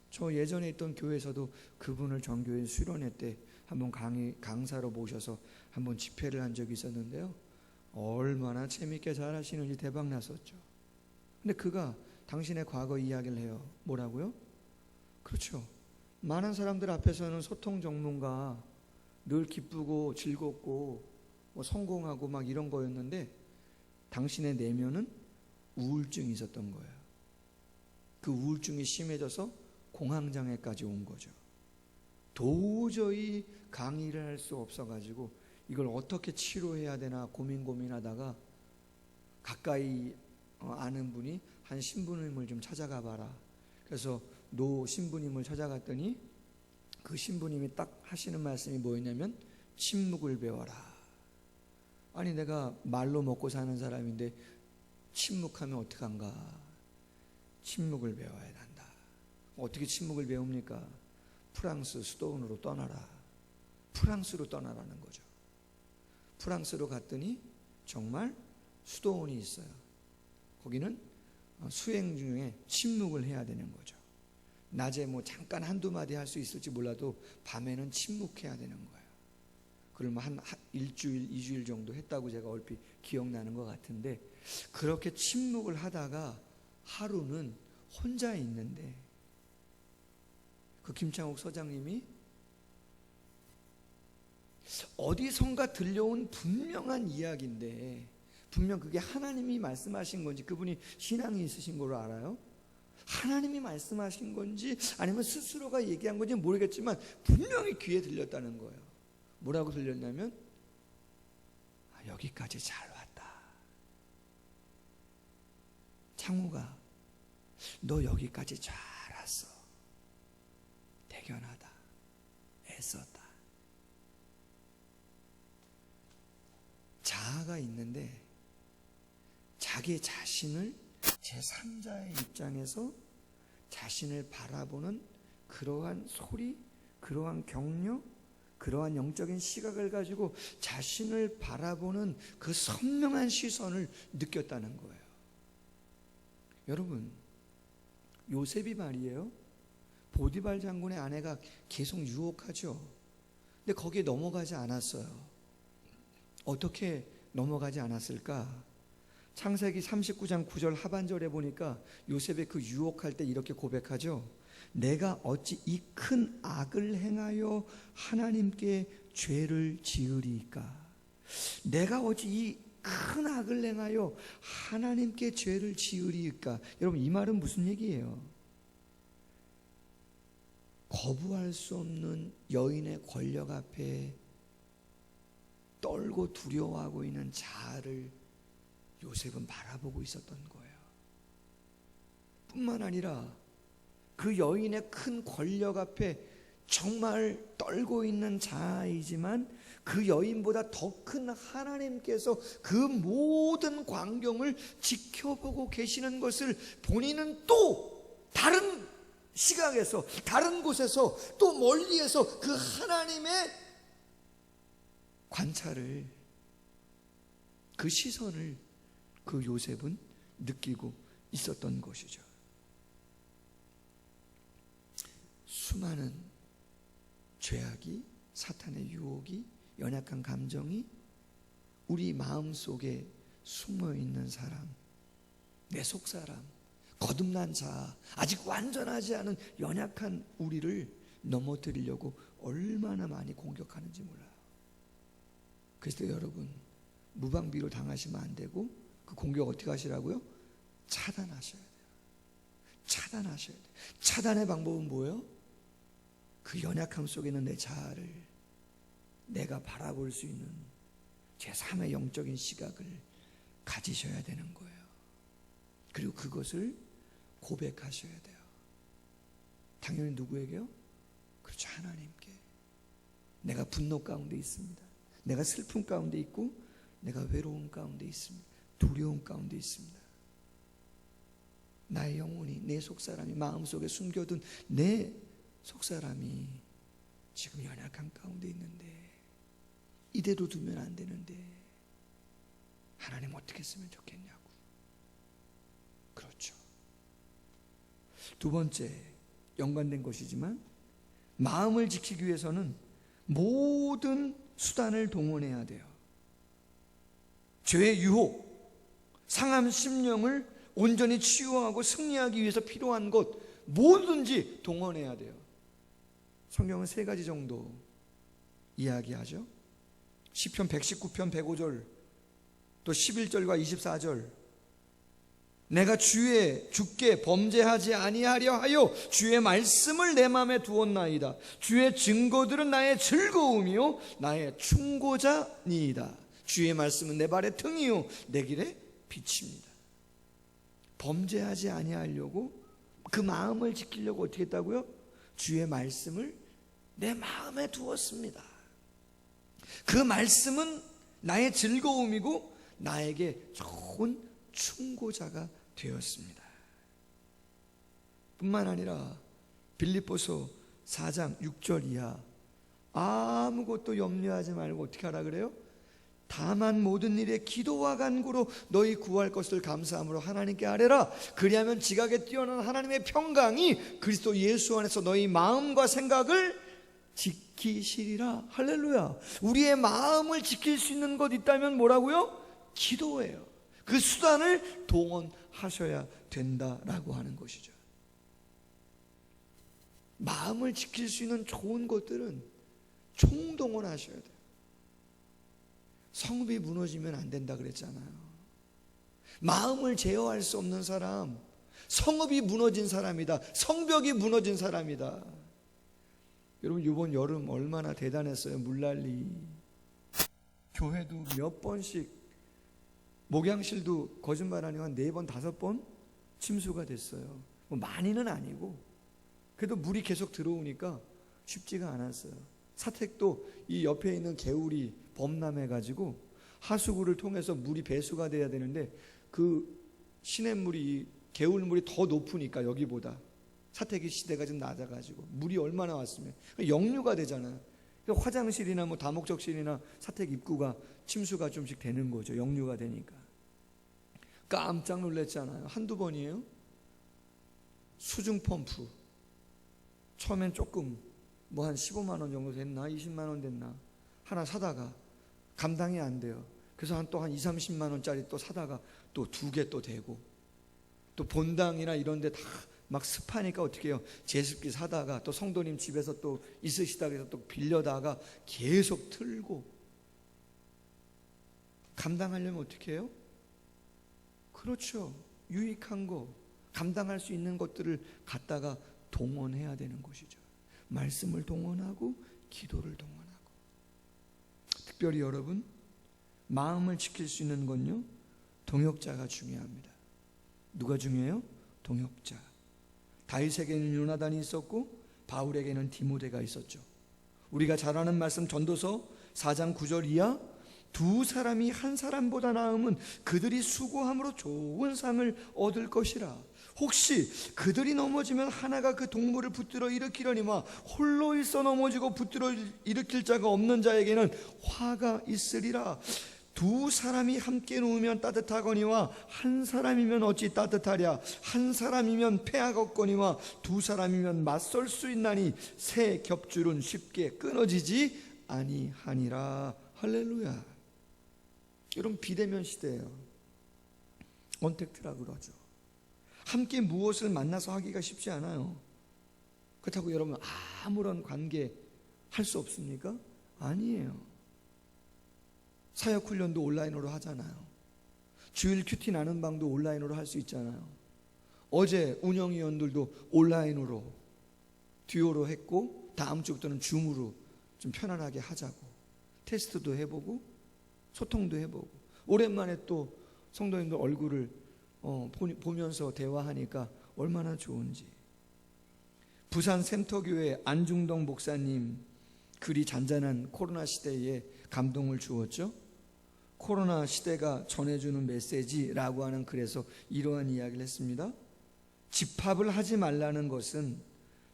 저 예전에 있던 교회에서도 그분을 전교회 수련회 때 한번 강사로 모셔서 한번 집회를 한 적이 있었는데요. 얼마나 재밌게 잘하시는지 대박 났었죠. 근데 그가 당신의 과거 이야기를 해요. 뭐라고요? 그렇죠. 많은 사람들 앞에서는 소통 전문가, 늘 기쁘고 즐겁고 성공하고 막 이런 거였는데 당신의 내면은 우울증이 있었던 거예요. 그 우울증이 심해져서 공황장애까지 온 거죠. 도저히 강의를 할 수 없어가지고 이걸 어떻게 치료해야 되나 고민하다가 가까이 아는 분이 한 신부님을 좀 찾아가 봐라. 그래서 노 신부님을 찾아갔더니 그 신부님이 딱 하시는 말씀이 뭐였냐면 침묵을 배워라. 아니 내가 말로 먹고 사는 사람인데 침묵하면 어떡한가. 침묵을 배워야 한다. 어떻게 침묵을 배웁니까? 프랑스 수도원으로 떠나라. 프랑스로 떠나라는 거죠. 프랑스로 갔더니 정말 수도원이 있어요. 거기는 수행 중에 침묵을 해야 되는 거죠. 낮에 잠깐 한두 마디 할 수 있을지 몰라도 밤에는 침묵해야 되는 거예요. 그러면 한 일주일, 2주일 정도 했다고 제가 얼핏 기억나는 것 같은데, 그렇게 침묵을 하다가 하루는 혼자 있는데 그 김창옥 소장님이 어디선가 들려온 분명한 이야기인데, 분명 그게 하나님이 말씀하신 건지, 그분이 신앙이 있으신 걸로 알아요. 하나님이 말씀하신 건지 아니면 스스로가 얘기한 건지 모르겠지만 분명히 귀에 들렸다는 거예요. 뭐라고 들렸냐면 여기까지 잘 왔다. 창우가 너 여기까지 잘 왔어. 대견하다. 애썼다. 자아가 있는데 자기 자신을 제3자의 입장에서 자신을 바라보는 그러한 소리, 그러한 격려, 그러한 영적인 시각을 가지고 자신을 바라보는 그 선명한 시선을 느꼈다는 거예요. 여러분, 요셉이 말이에요, 보디발 장군의 아내가 계속 유혹하죠. 근데 거기에 넘어가지 않았어요. 어떻게 넘어가지 않았을까? 창세기 39장 9절 하반절에 보니까 요셉의 그 유혹할 때 이렇게 고백하죠. 내가 어찌 이 큰 악을 행하여 하나님께 죄를 지으리까? 내가 어찌 이 큰 악을 행하여 하나님께 죄를 지으리까? 여러분, 이 말은 무슨 얘기예요? 거부할 수 없는 여인의 권력 앞에 떨고 두려워하고 있는 자아를 요셉은 바라보고 있었던 거예요. 뿐만 아니라 그 여인의 큰 권력 앞에 정말 떨고 있는 자이지만 그 여인보다 더 큰 하나님께서 그 모든 광경을 지켜보고 계시는 것을 본인은 또 다른 시각에서, 다른 곳에서, 또 멀리에서 그 하나님의 관찰을, 그 시선을 그 요셉은 느끼고 있었던 것이죠. 수많은 죄악이, 사탄의 유혹이, 연약한 감정이 우리 마음속에 숨어있는 사람, 내 속사람, 거듭난 자, 아직 완전하지 않은 연약한 우리를 넘어뜨리려고 얼마나 많이 공격하는지 몰라요. 그래서 여러분, 무방비로 당하시면 안 되고 그 공격 어떻게 하시라고요? 차단하셔야 돼요. 차단하셔야 돼요. 차단의 방법은 뭐예요? 그 연약함 속에 있는 내 자아를 내가 바라볼 수 있는 제3의 영적인 시각을 가지셔야 되는 거예요. 그리고 그것을 고백하셔야 돼요. 당연히 누구에게요? 그렇죠, 하나님께. 내가 분노 가운데 있습니다. 내가 슬픔 가운데 있고, 내가 외로움 가운데 있습니다. 두려움 가운데 있습니다. 나의 영혼이, 내 속사람이, 마음속에 숨겨둔 내 속사람이 지금 연약한 가운데 있는데 이대로 두면 안 되는데 하나님 어떻게 했으면 좋겠냐고. 그렇죠. 두 번째, 연관된 것이지만 마음을 지키기 위해서는 모든 수단을 동원해야 돼요. 죄의 유혹, 상한 심령을 온전히 치유하고 승리하기 위해서 필요한 것 뭐든지 동원해야 돼요. 성경은 세 가지 정도 이야기하죠. 시편 119편 105절, 또 11절과 24절. 내가 주께 범죄하지 아니하려 하여 주의 말씀을 내 마음에 두었나이다. 주의 증거들은 나의 즐거움이요 나의 충고자니이다. 주의 말씀은 내 발의 등이요 내 길의 빛입니다. 범죄하지 아니하려고, 그 마음을 지키려고 어떻게 했다고요? 주의 말씀을 내 마음에 두었습니다. 그 말씀은 나의 즐거움이고 나에게 좋은 충고자가 되었습니다. 뿐만 아니라 빌립보서 4장 6절 이하, 아무것도 염려하지 말고 어떻게 하라 그래요? 다만 모든 일에 기도와 간구로 너희 구할 것을 감사함으로 하나님께 아뢰라. 그리하면 지각에 뛰어난 하나님의 평강이 그리스도 예수 안에서 너희 마음과 생각을 지키시리라. 할렐루야. 우리의 마음을 지킬 수 있는 것 있다면 뭐라고요? 기도예요. 그 수단을 동원하셔야 된다라고 하는 것이죠. 마음을 지킬 수 있는 좋은 것들은 총동원하셔야 돼요. 성읍이 무너지면 안 된다 그랬잖아요. 마음을 제어할 수 없는 사람, 성읍이 무너진 사람이다. 성벽이 무너진 사람이다. 여러분, 이번 여름 얼마나 대단했어요. 물난리. 교회도 몇 번씩, 목양실도 거짓말 아니고 한 4번 5번 침수가 됐어요. 뭐 많이는 아니고 그래도 물이 계속 들어오니까 쉽지가 않았어요. 사택도 이 옆에 있는 개울이 범람해가지고 하수구를 통해서 물이 배수가 돼야 되는데 그 시냇물이, 개울물이 더 높으니까 여기보다 사택의 시대가 좀 낮아가지고 물이 얼마나 왔으면 역류가 되잖아요. 화장실이나 뭐 다목적실이나 사택 입구가 침수가 좀씩 되는 거죠. 역류가 되니까. 깜짝 놀랐잖아요. 한두 번이에요. 수중 펌프 처음엔 조금 뭐 한 15만 원 정도 됐나 20만 원 됐나 하나 사다가 감당이 안 돼요. 그래서 또 한 20-30만 원짜리 또 사다가 또 2개 또 대고, 또 본당이나 이런 데 다 막 습하니까 어떻게 해요? 제습기 사다가 또 성도님 집에서 또 있으시다 그래서 또 빌려다가 계속 틀고. 감당하려면 어떻게 해요? 그렇죠. 유익한 거, 감당할 수 있는 것들을 갖다가 동원해야 되는 것이죠. 말씀을 동원하고 기도를 동원하고. 특별히 여러분, 마음을 지킬 수 있는 건요, 동역자가 중요합니다. 누가 중요해요? 동역자. 다윗에게는 요나단이 있었고 바울에게는 디모데가 있었죠. 우리가 잘 아는 말씀 전도서 4장 9절 이하, 두 사람이 한 사람보다 나으면 그들이 수고함으로 좋은 상을 얻을 것이라. 혹시 그들이 넘어지면 하나가 그 동물을 붙들어 일으키려니와 홀로 있어 넘어지고 붙들어 일으킬 자가 없는 자에게는 화가 있으리라. 두 사람이 함께 누우면 따뜻하거니와 한 사람이면 어찌 따뜻하랴. 한 사람이면 패하겠거니와 두 사람이면 맞설 수 있나니 새 겹줄은 쉽게 끊어지지 아니하니라. 할렐루야. 여러분, 비대면 시대예요. 언택트라 그러죠. 함께 무엇을 만나서 하기가 쉽지 않아요. 그렇다고 여러분 아무런 관계 할 수 없습니까? 아니에요. 사역 훈련도 온라인으로 하잖아요. 주일 큐티 나는 방도 온라인으로 할 수 있잖아요. 어제 운영위원들도 온라인으로 듀오로 했고 다음 주부터는 줌으로 좀 편안하게 하자고 테스트도 해보고 소통도 해보고 오랜만에 또 성도님들 얼굴을 보면서 대화하니까 얼마나 좋은지. 부산 센터교회 안중동 목사님 글이 잔잔한 코로나 시대에 감동을 주었죠. 코로나 시대가 전해주는 메시지라고 하는 글에서 이러한 이야기를 했습니다. 집합을 하지 말라는 것은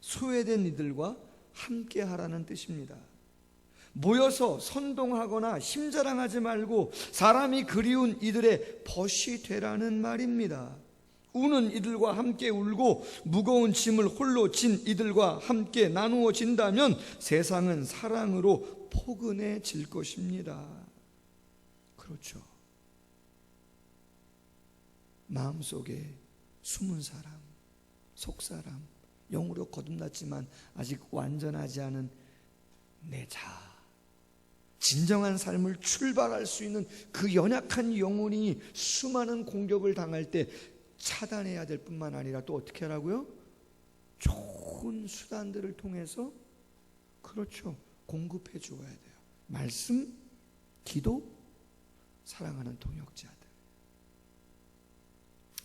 소외된 이들과 함께 하라는 뜻입니다. 모여서 선동하거나 힘자랑하지 말고 사람이 그리운 이들의 벗이 되라는 말입니다. 우는 이들과 함께 울고 무거운 짐을 홀로 진 이들과 함께 나누어진다면 세상은 사랑으로 포근해질 것입니다. 그렇죠. 마음속에 숨은 사람, 속사람, 영으로 거듭났지만 아직 완전하지 않은 내 자아, 진정한 삶을 출발할 수 있는 그 연약한 영혼이 수많은 공격을 당할 때 차단해야 될 뿐만 아니라 또 어떻게 하라고요? 좋은 수단들을 통해서, 그렇죠, 공급해 주어야 돼요. 말씀, 기도, 사랑하는 동역자들.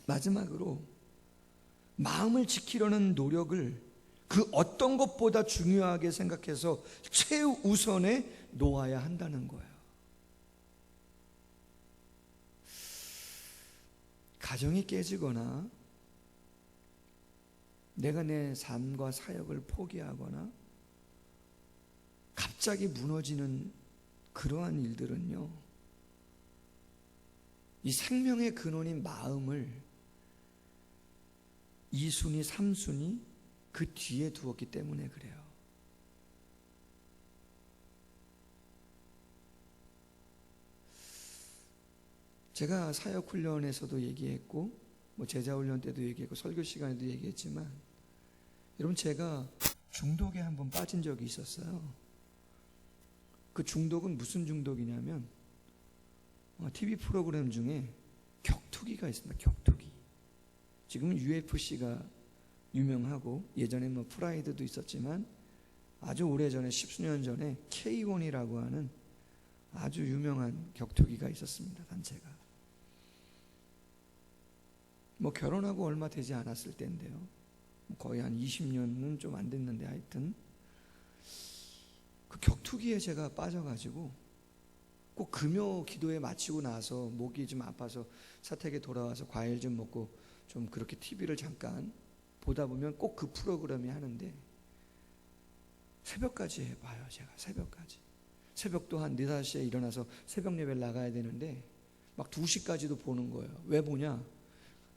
마지막으로 마음을 지키려는 노력을 그 어떤 것보다 중요하게 생각해서 최우선에 놓아야 한다는 거예요. 가정이 깨지거나 내가 내 삶과 사역을 포기하거나 갑자기 무너지는 그러한 일들은요, 이 생명의 근원인 마음을 2순위, 3순위 그 뒤에 두었기 때문에 그래요. 제가 사역훈련에서도 얘기했고 제자훈련 때도 얘기했고 설교 시간에도 얘기했지만, 여러분, 제가 중독에 한번 빠진 적이 있었어요. 그 중독은 무슨 중독이냐면 TV 프로그램 중에 격투기가 있습니다. 격투기. 지금은 UFC가 유명하고 예전에 프라이드도 있었지만 아주 오래전에 10수년 전에 K1이라고 하는 아주 유명한 격투기가 있었습니다. 단체가. 결혼하고 얼마 되지 않았을 때인데요. 거의 한 20년은 좀 안 됐는데 하여튼 그 격투기에 제가 빠져가지고 꼭 금요 기도회 마치고 나서 목이 좀 아파서 사택에 돌아와서 과일 좀 먹고 좀 그렇게 TV를 잠깐 보다 보면 꼭 그 프로그램이 하는데 새벽까지 해봐요. 제가 새벽도 한 4, 5시에 일어나서 새벽 예배를 나가야 되는데 막 2시까지도 보는 거예요. 왜 보냐?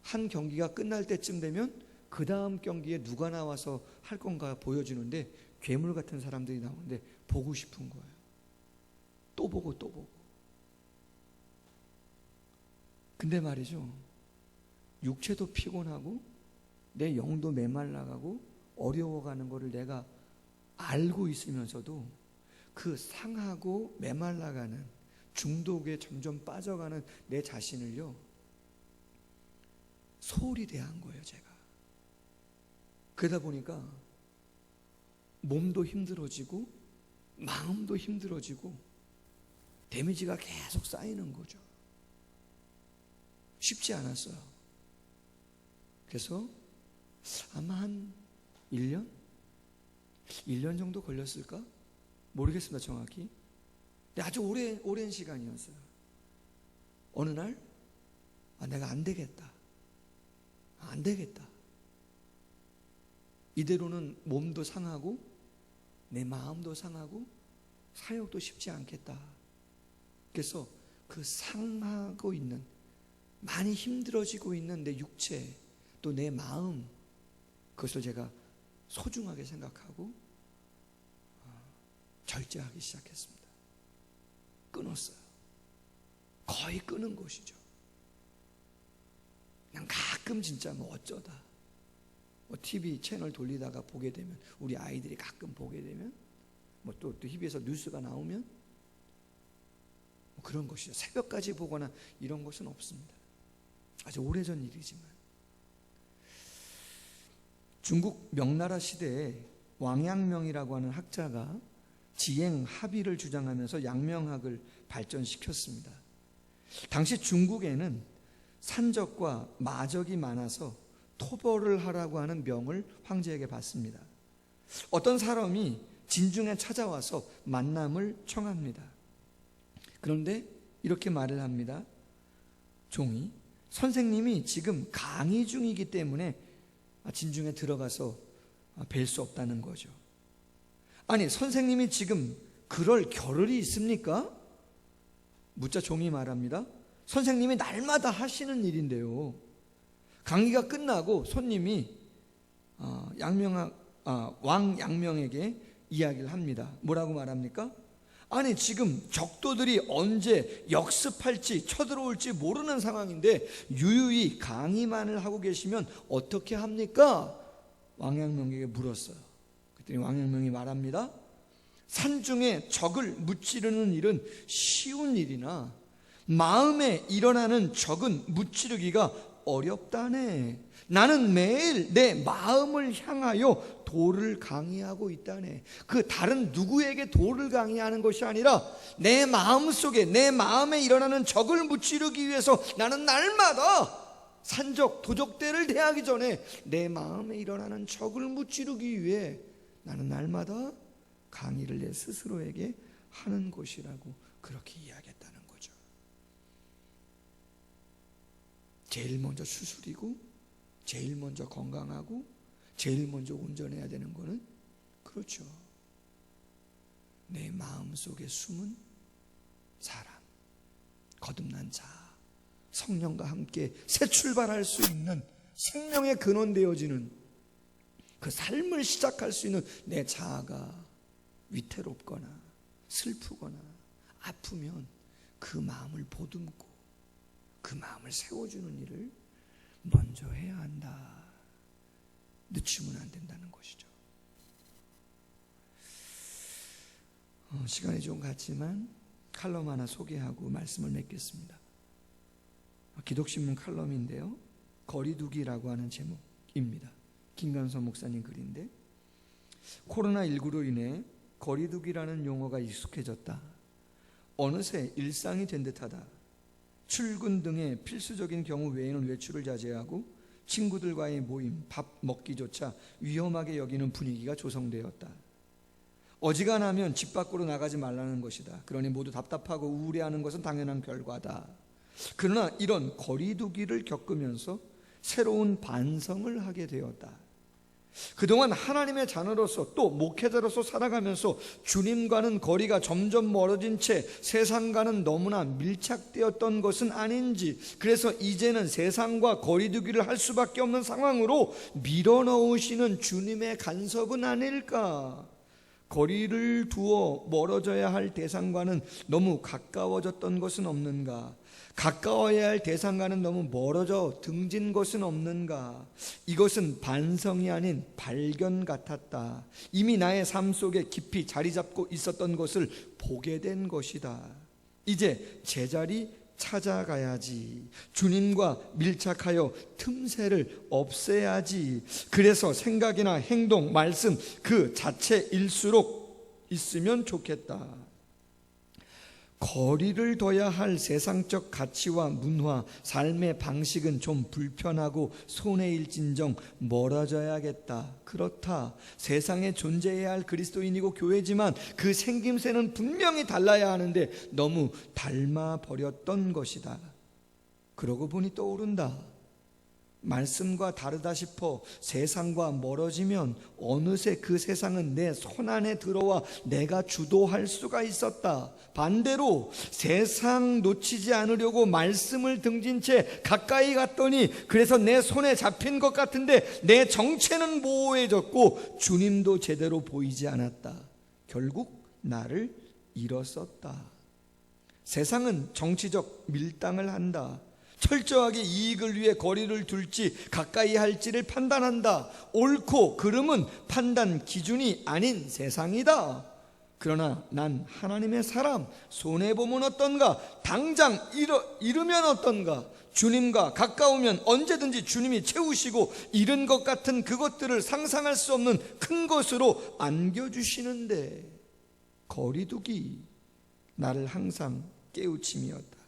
한 경기가 끝날 때쯤 되면 그 다음 경기에 누가 나와서 할 건가 보여주는데 괴물 같은 사람들이 나오는데 보고 싶은 거예요. 또 보고 또 보고. 근데 말이죠, 육체도 피곤하고 내 영도 메말라가고 어려워가는 거를 내가 알고 있으면서도 그 상하고 메말라가는 중독에 점점 빠져가는 내 자신을요 소홀히 대한 거예요. 제가 그러다 보니까 몸도 힘들어지고 마음도 힘들어지고 데미지가 계속 쌓이는 거죠. 쉽지 않았어요. 그래서 아마 한 1년? 1년 정도 걸렸을까? 모르겠습니다, 정확히. 근데 아주 오랜 시간이었어요. 어느 날, 내가 안 되겠다. 안 되겠다. 이대로는 몸도 상하고 내 마음도 상하고 사역도 쉽지 않겠다. 그래서 그 상하고 있는, 많이 힘들어지고 있는 내 육체 또 내 마음, 그것을 제가 소중하게 생각하고 절제하기 시작했습니다. 끊었어요. 거의 끊은 것이죠. 그냥 가끔 진짜 어쩌다 TV 채널 돌리다가 보게 되면, 우리 아이들이 가끔 보게 되면 또 TV에서 뉴스가 나오면 그런 것이죠. 새벽까지 보거나 이런 것은 없습니다. 아주 오래전 일이지만, 중국 명나라 시대에 왕양명이라고 하는 학자가 지행 합의를 주장하면서 양명학을 발전시켰습니다. 당시 중국에는 산적과 마적이 많아서 토벌을 하라고 하는 명을 황제에게 받습니다. 어떤 사람이 진중에 찾아와서 만남을 청합니다. 그런데 이렇게 말을 합니다. 종이, 선생님이 지금 강의 중이기 때문에 진중에 들어가서 뵐 수 없다는 거죠. 아니, 선생님이 지금 그럴 겨를이 있습니까? 묻자 종이 말합니다. 선생님이 날마다 하시는 일인데요. 강의가 끝나고 손님이 왕 양명에게 이야기를 합니다. 뭐라고 말합니까? 아니, 지금 적도들이 언제 역습할지 쳐들어올지 모르는 상황인데 유유히 강의만을 하고 계시면 어떻게 합니까? 왕양명에게 물었어요. 그랬더니 왕양명이 말합니다. 산중에 적을 무찌르는 일은 쉬운 일이나 마음에 일어나는 적은 무찌르기가 어렵다네. 나는 매일 내 마음을 향하여 도를 강의하고 있다네. 그 다른 누구에게 도를 강의하는 것이 아니라 내 마음 속에, 내 마음에 일어나는 적을 무찌르기 위해서 나는 날마다 산적, 도적대를 대하기 전에 내 마음에 일어나는 적을 무찌르기 위해 나는 날마다 강의를 내 스스로에게 하는 것이라고 그렇게 이야기했다는 거죠. 제일 먼저 수술이고, 제일 먼저 건강하고, 제일 먼저 온전해야 되는 거는, 그렇죠, 내 마음 속에 숨은 사람, 거듭난 자, 성령과 함께 새 출발할 수 있는, 생명의 근원 되어지는 그 삶을 시작할 수 있는 내 자아가 위태롭거나 슬프거나 아프면 그 마음을 보듬고 그 마음을 세워주는 일을 먼저 해야 한다. 늦추면 안 된다는 것이죠. 시간이 좀 갔지만 칼럼 하나 소개하고 말씀을 맺겠습니다. 기독신문 칼럼인데요, 거리두기라고 하는 제목입니다. 김관선 목사님 글인데, 코로나19로 인해 거리두기라는 용어가 익숙해졌다. 어느새 일상이 된 듯하다. 출근 등의 필수적인 경우 외에는 외출을 자제하고 친구들과의 모임, 밥 먹기조차 위험하게 여기는 분위기가 조성되었다. 어지간하면 집 밖으로 나가지 말라는 것이다. 그러니 모두 답답하고 우울해하는 것은 당연한 결과다. 그러나 이런 거리두기를 겪으면서 새로운 반성을 하게 되었다. 그동안 하나님의 자녀로서 또 목회자로서 살아가면서 주님과는 거리가 점점 멀어진 채 세상과는 너무나 밀착되었던 것은 아닌지, 그래서 이제는 세상과 거리두기를 할 수밖에 없는 상황으로 밀어넣으시는 주님의 간섭은 아닐까? 거리를 두어 멀어져야 할 대상과는 너무 가까워졌던 것은 없는가? 가까워야 할 대상과는 너무 멀어져 등진 것은 없는가? 이것은 반성이 아닌 발견 같았다. 이미 나의 삶 속에 깊이 자리 잡고 있었던 것을 보게 된 것이다. 이제 제자리 찾아가야지. 주님과 밀착하여 틈새를 없애야지. 그래서 생각이나 행동, 말씀 그 자체일수록 있으면 좋겠다. 거리를 둬야 할 세상적 가치와 문화, 삶의 방식은 좀 불편하고 손해일진정 멀어져야겠다. 그렇다. 세상에 존재해야 할 그리스도인이고 교회지만 그 생김새는 분명히 달라야 하는데 너무 닮아버렸던 것이다. 그러고 보니 떠오른다. 말씀과 다르다 싶어 세상과 멀어지면 어느새 그 세상은 내 손안에 들어와 내가 주도할 수가 있었다. 반대로 세상 놓치지 않으려고 말씀을 등진 채 가까이 갔더니 그래서 내 손에 잡힌 것 같은데 내 정체는 모호해졌고 주님도 제대로 보이지 않았다. 결국 나를 잃었었다. 세상은 정치적 밀당을 한다. 철저하게 이익을 위해 거리를 둘지 가까이 할지를 판단한다. 옳고 그름은 판단 기준이 아닌 세상이다. 그러나 난 하나님의 사람, 손해보면 어떤가, 당장 잃으면 어떤가, 주님과 가까우면 언제든지 주님이 채우시고 잃은 것 같은 그것들을 상상할 수 없는 큰 것으로 안겨주시는데 거리두기 나를 항상 깨우침이었다.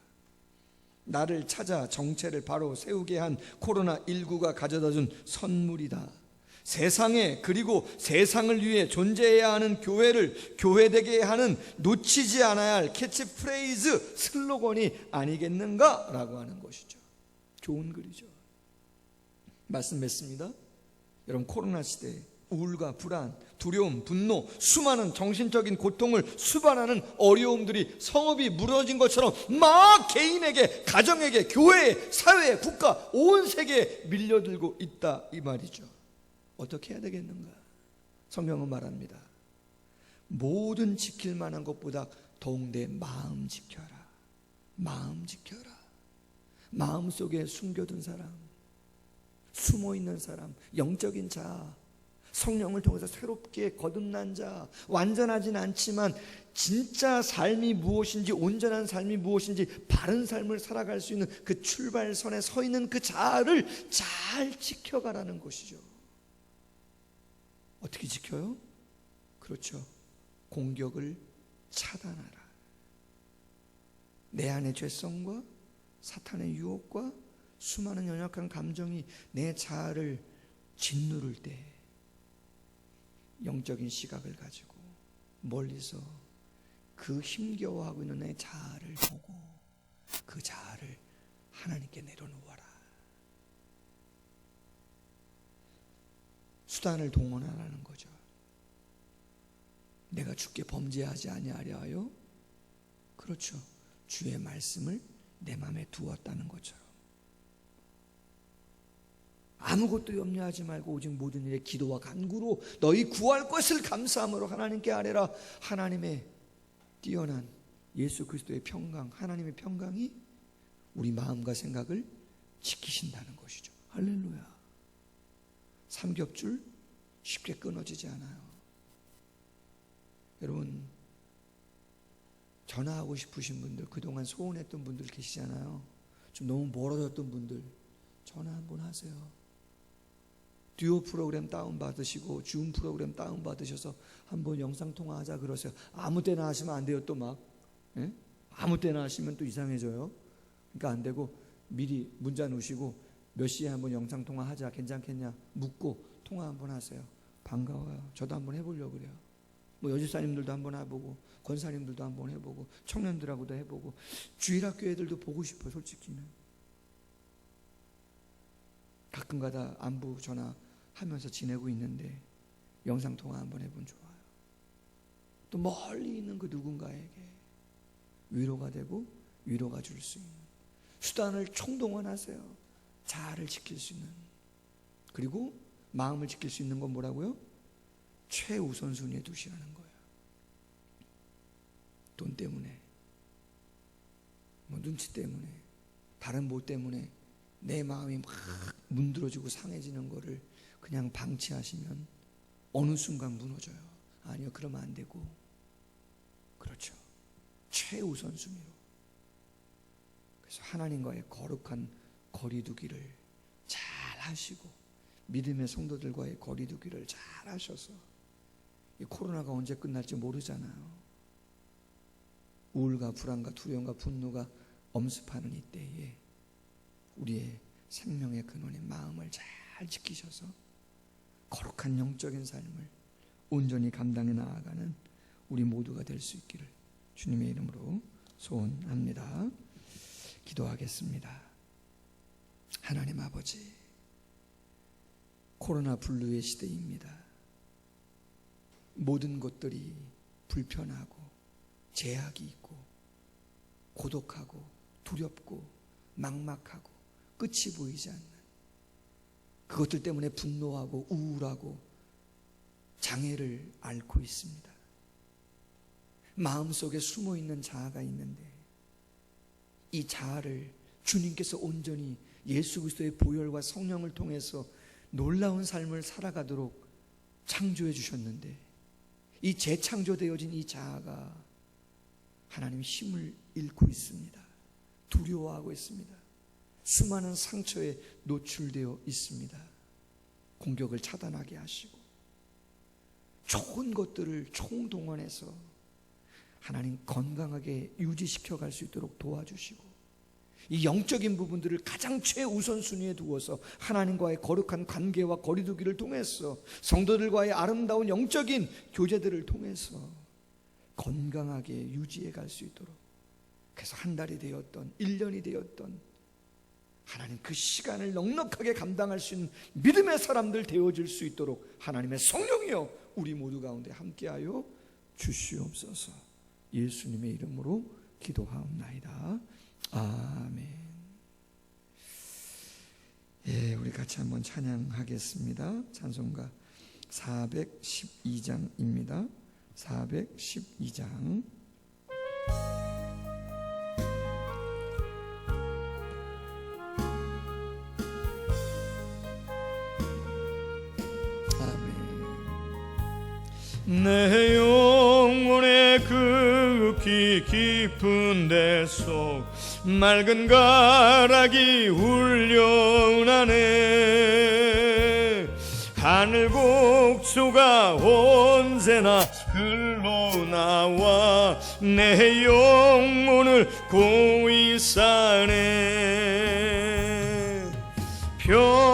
나를 찾아 정체를 바로 세우게 한 코로나19가 가져다준 선물이다. 세상에 그리고 세상을 위해 존재해야 하는 교회를 교회되게 하는 놓치지 않아야 할 캐치프레이즈 슬로건이 아니겠는가 라고 하는 것이죠. 좋은 글이죠. 말씀 맺습니다. 여러분, 코로나 시대에 우울과 불안, 두려움, 분노, 수많은 정신적인 고통을 수반하는 어려움들이 성읍이 무너진 것처럼 막 개인에게, 가정에게, 교회에, 사회에, 국가, 온 세계에 밀려들고 있다 이 말이죠. 어떻게 해야 되겠는가? 성경은 말합니다. 모든 지킬 만한 것보다 더욱 내 마음 지켜라. 마음 지켜라. 마음속에 숨겨둔 사람, 숨어있는 사람, 영적인 자, 성령을 통해서 새롭게 거듭난 자, 완전하진 않지만 진짜 삶이 무엇인지, 온전한 삶이 무엇인지, 바른 삶을 살아갈 수 있는 그 출발선에 서 있는 그 자아를 잘 지켜가라는 것이죠. 어떻게 지켜요? 그렇죠. 공격을 차단하라. 내 안의 죄성과 사탄의 유혹과 수많은 연약한 감정이 내 자아를 짓누를 때 영적인 시각을 가지고 멀리서 그 힘겨워하고 있는 내 자아를 보고 그 자아를 하나님께 내려놓아라. 수단을 동원하라는 거죠. 내가 주께 범죄하지 아니하려 하여, 그렇죠, 주의 말씀을 내 마음에 두었다는 것처럼 아무것도 염려하지 말고 오직 모든 일에 기도와 간구로 너희 구할 것을 감사함으로 하나님께 아뢰라. 하나님의 뛰어난 예수 그리스도의 평강, 하나님의 평강이 우리 마음과 생각을 지키신다는 것이죠. 할렐루야. 삼겹줄 쉽게 끊어지지 않아요. 여러분, 전화하고 싶으신 분들, 그동안 소원했던 분들 계시잖아요. 좀 너무 멀어졌던 분들 전화 한번 하세요. 듀오 프로그램 다운받으시고 줌 프로그램 다운받으셔서 한번 영상통화하자 그러세요. 아무 때나 하시면 안 돼요. 또 막 아무 때나 하시면 또 이상해져요. 그러니까 안 되고 미리 문자 놓으시고 몇 시에 한번 영상통화하자, 괜찮겠냐 묻고 통화 한번 하세요. 반가워요. 저도 한번 해보려고 그래요. 뭐 여집사님들도 한번 해보고 권사님들도 한번 해보고 청년들하고도 해보고 주일학교 애들도 보고 싶어요. 솔직히는 가끔가다 안부 전화하면서 지내고 있는데 영상통화 한번 해보면 좋아요. 또 멀리 있는 그 누군가에게 위로가 되고 위로가 줄 수 있는 수단을 총동원하세요. 자아를 지킬 수 있는, 그리고 마음을 지킬 수 있는 건 뭐라고요? 최우선순위에 두시라는 거예요. 돈 때문에, 뭐 눈치 때문에, 다른 뭐 때문에 내 마음이 막 문드러지고 상해지는 거를 그냥 방치하시면 어느 순간 무너져요. 아니요, 그러면 안 되고, 그렇죠, 최우선순위로. 그래서 하나님과의 거룩한 거리두기를 잘 하시고 믿음의 성도들과의 거리두기를 잘 하셔서, 이 코로나가 언제 끝날지 모르잖아요. 우울과 불안과 두려움과 분노가 엄습하는 이때에 우리의 생명의 근원의 마음을 잘 지키셔서 거룩한 영적인 삶을 온전히 감당해 나아가는 우리 모두가 될 수 있기를 주님의 이름으로 소원합니다. 기도하겠습니다. 하나님 아버지, 코로나 블루의 시대입니다. 모든 것들이 불편하고 제약이 있고 고독하고 두렵고 막막하고 끝이 보이지 않는, 그것들 때문에 분노하고 우울하고 장애를 앓고 있습니다. 마음속에 숨어있는 자아가 있는데 이 자아를 주님께서 온전히 예수 그리스도의 보혈과 성령을 통해서 놀라운 삶을 살아가도록 창조해 주셨는데 이 재창조되어진 이 자아가 하나님 힘을 잃고 있습니다. 두려워하고 있습니다. 수많은 상처에 노출되어 있습니다. 공격을 차단하게 하시고 좋은 것들을 총동원해서 하나님 건강하게 유지시켜 갈 수 있도록 도와주시고 이 영적인 부분들을 가장 최우선순위에 두어서 하나님과의 거룩한 관계와 거리두기를 통해서 성도들과의 아름다운 영적인 교제들을 통해서 건강하게 유지해 갈 수 있도록, 그래서 한 달이 되었던 1년이 되었던 하나님 그 시간을 넉넉하게 감당할 수 있는 믿음의 사람들 되어질 수 있도록 하나님의 성령이여 우리 모두 가운데 함께하여 주시옵소서. 예수님의 이름으로 기도하옵나이다. 아멘. 예, 우리 같이 한번 찬양하겠습니다. 찬송가 412장입니다. 412장. 내 영혼의 극히 깊은 데서 맑은 가락이 울려나네. 하늘 곡소가 언제나 흘러나와 내 영혼을 고이 싸네. 평화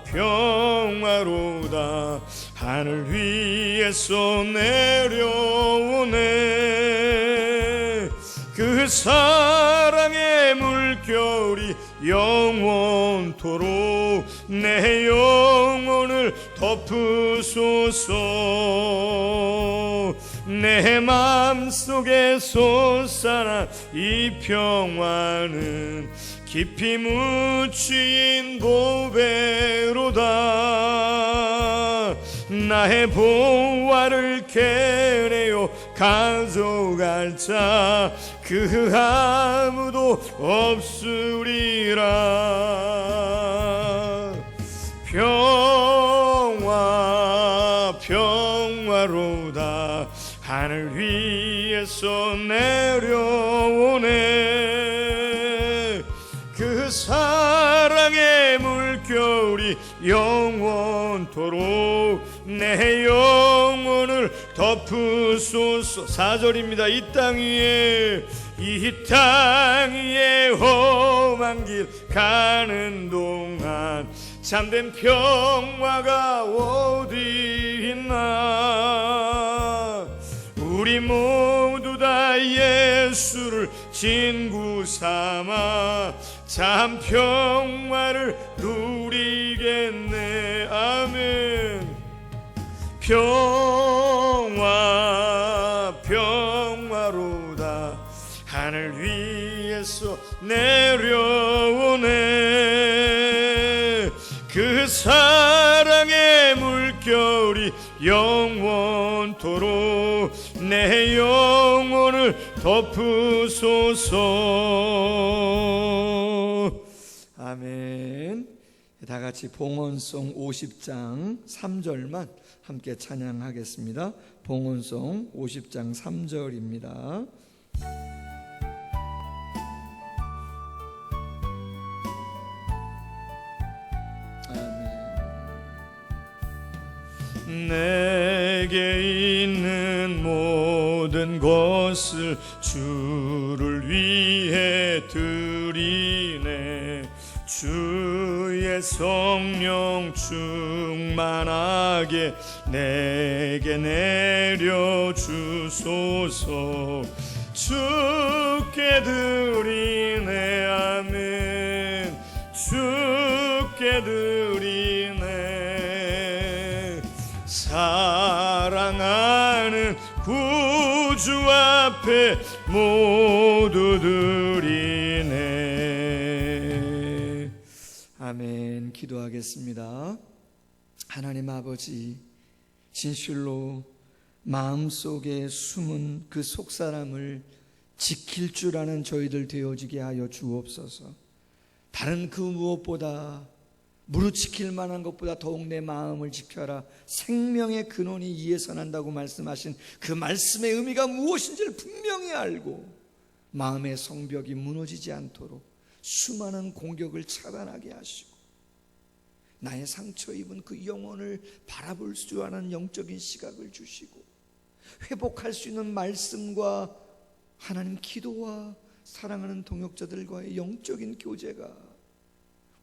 평화로다 하늘 위에서 내려오네. 그 사랑의 물결이 영원토록 내 영혼을 덮으소서. 내 맘속에 솟아난 이 평화는 깊이 묻힌 보배로다. 나의 보화를 캐내어 가져갈 자 그 아무도 없으리라. 평화 평화로다 하늘 위에서 내려오네. 그 사랑의 물결이 영원토록 내 영혼을 덮으소서. 4절입니다. 이 땅 위에 험한 길 가는 동안 참된 평화가 어디 있나. 우리 모두 다 예수를 친구 삼아 참 평화를 누리겠네. 아멘. 평화 평화로다 하늘 위에서 내려오네. 그 사랑의 물결이 영원토록 내 영혼을 덮으소서. 아멘. 다 같이 봉헌송 50장 3절만 함께 찬양하겠습니다. 봉헌송 50장 3절입니다. 내게 있는 모든 것을 주를 위해 드리네. 주의 성령 충만하게 내게 내려주소서. 주께 드리네. 아멘. 주께 드리네. 사랑하는 구주 앞에 모두 드리네. 아멘. 기도하겠습니다. 하나님 아버지, 진실로 마음속에 숨은 그 속사람을 지킬 줄 아는 저희들 되어지게 하여 주옵소서. 다른 그 무엇보다 무릇 지킬 만한 것보다 더욱 내 마음을 지켜라. 생명의 근원이 이에서 난다고 말씀하신 그 말씀의 의미가 무엇인지를 분명히 알고 마음의 성벽이 무너지지 않도록 수많은 공격을 차단하게 하시고 나의 상처 입은 그 영혼을 바라볼 수 있는 영적인 시각을 주시고 회복할 수 있는 말씀과 하나님 기도와 사랑하는 동역자들과의 영적인 교제가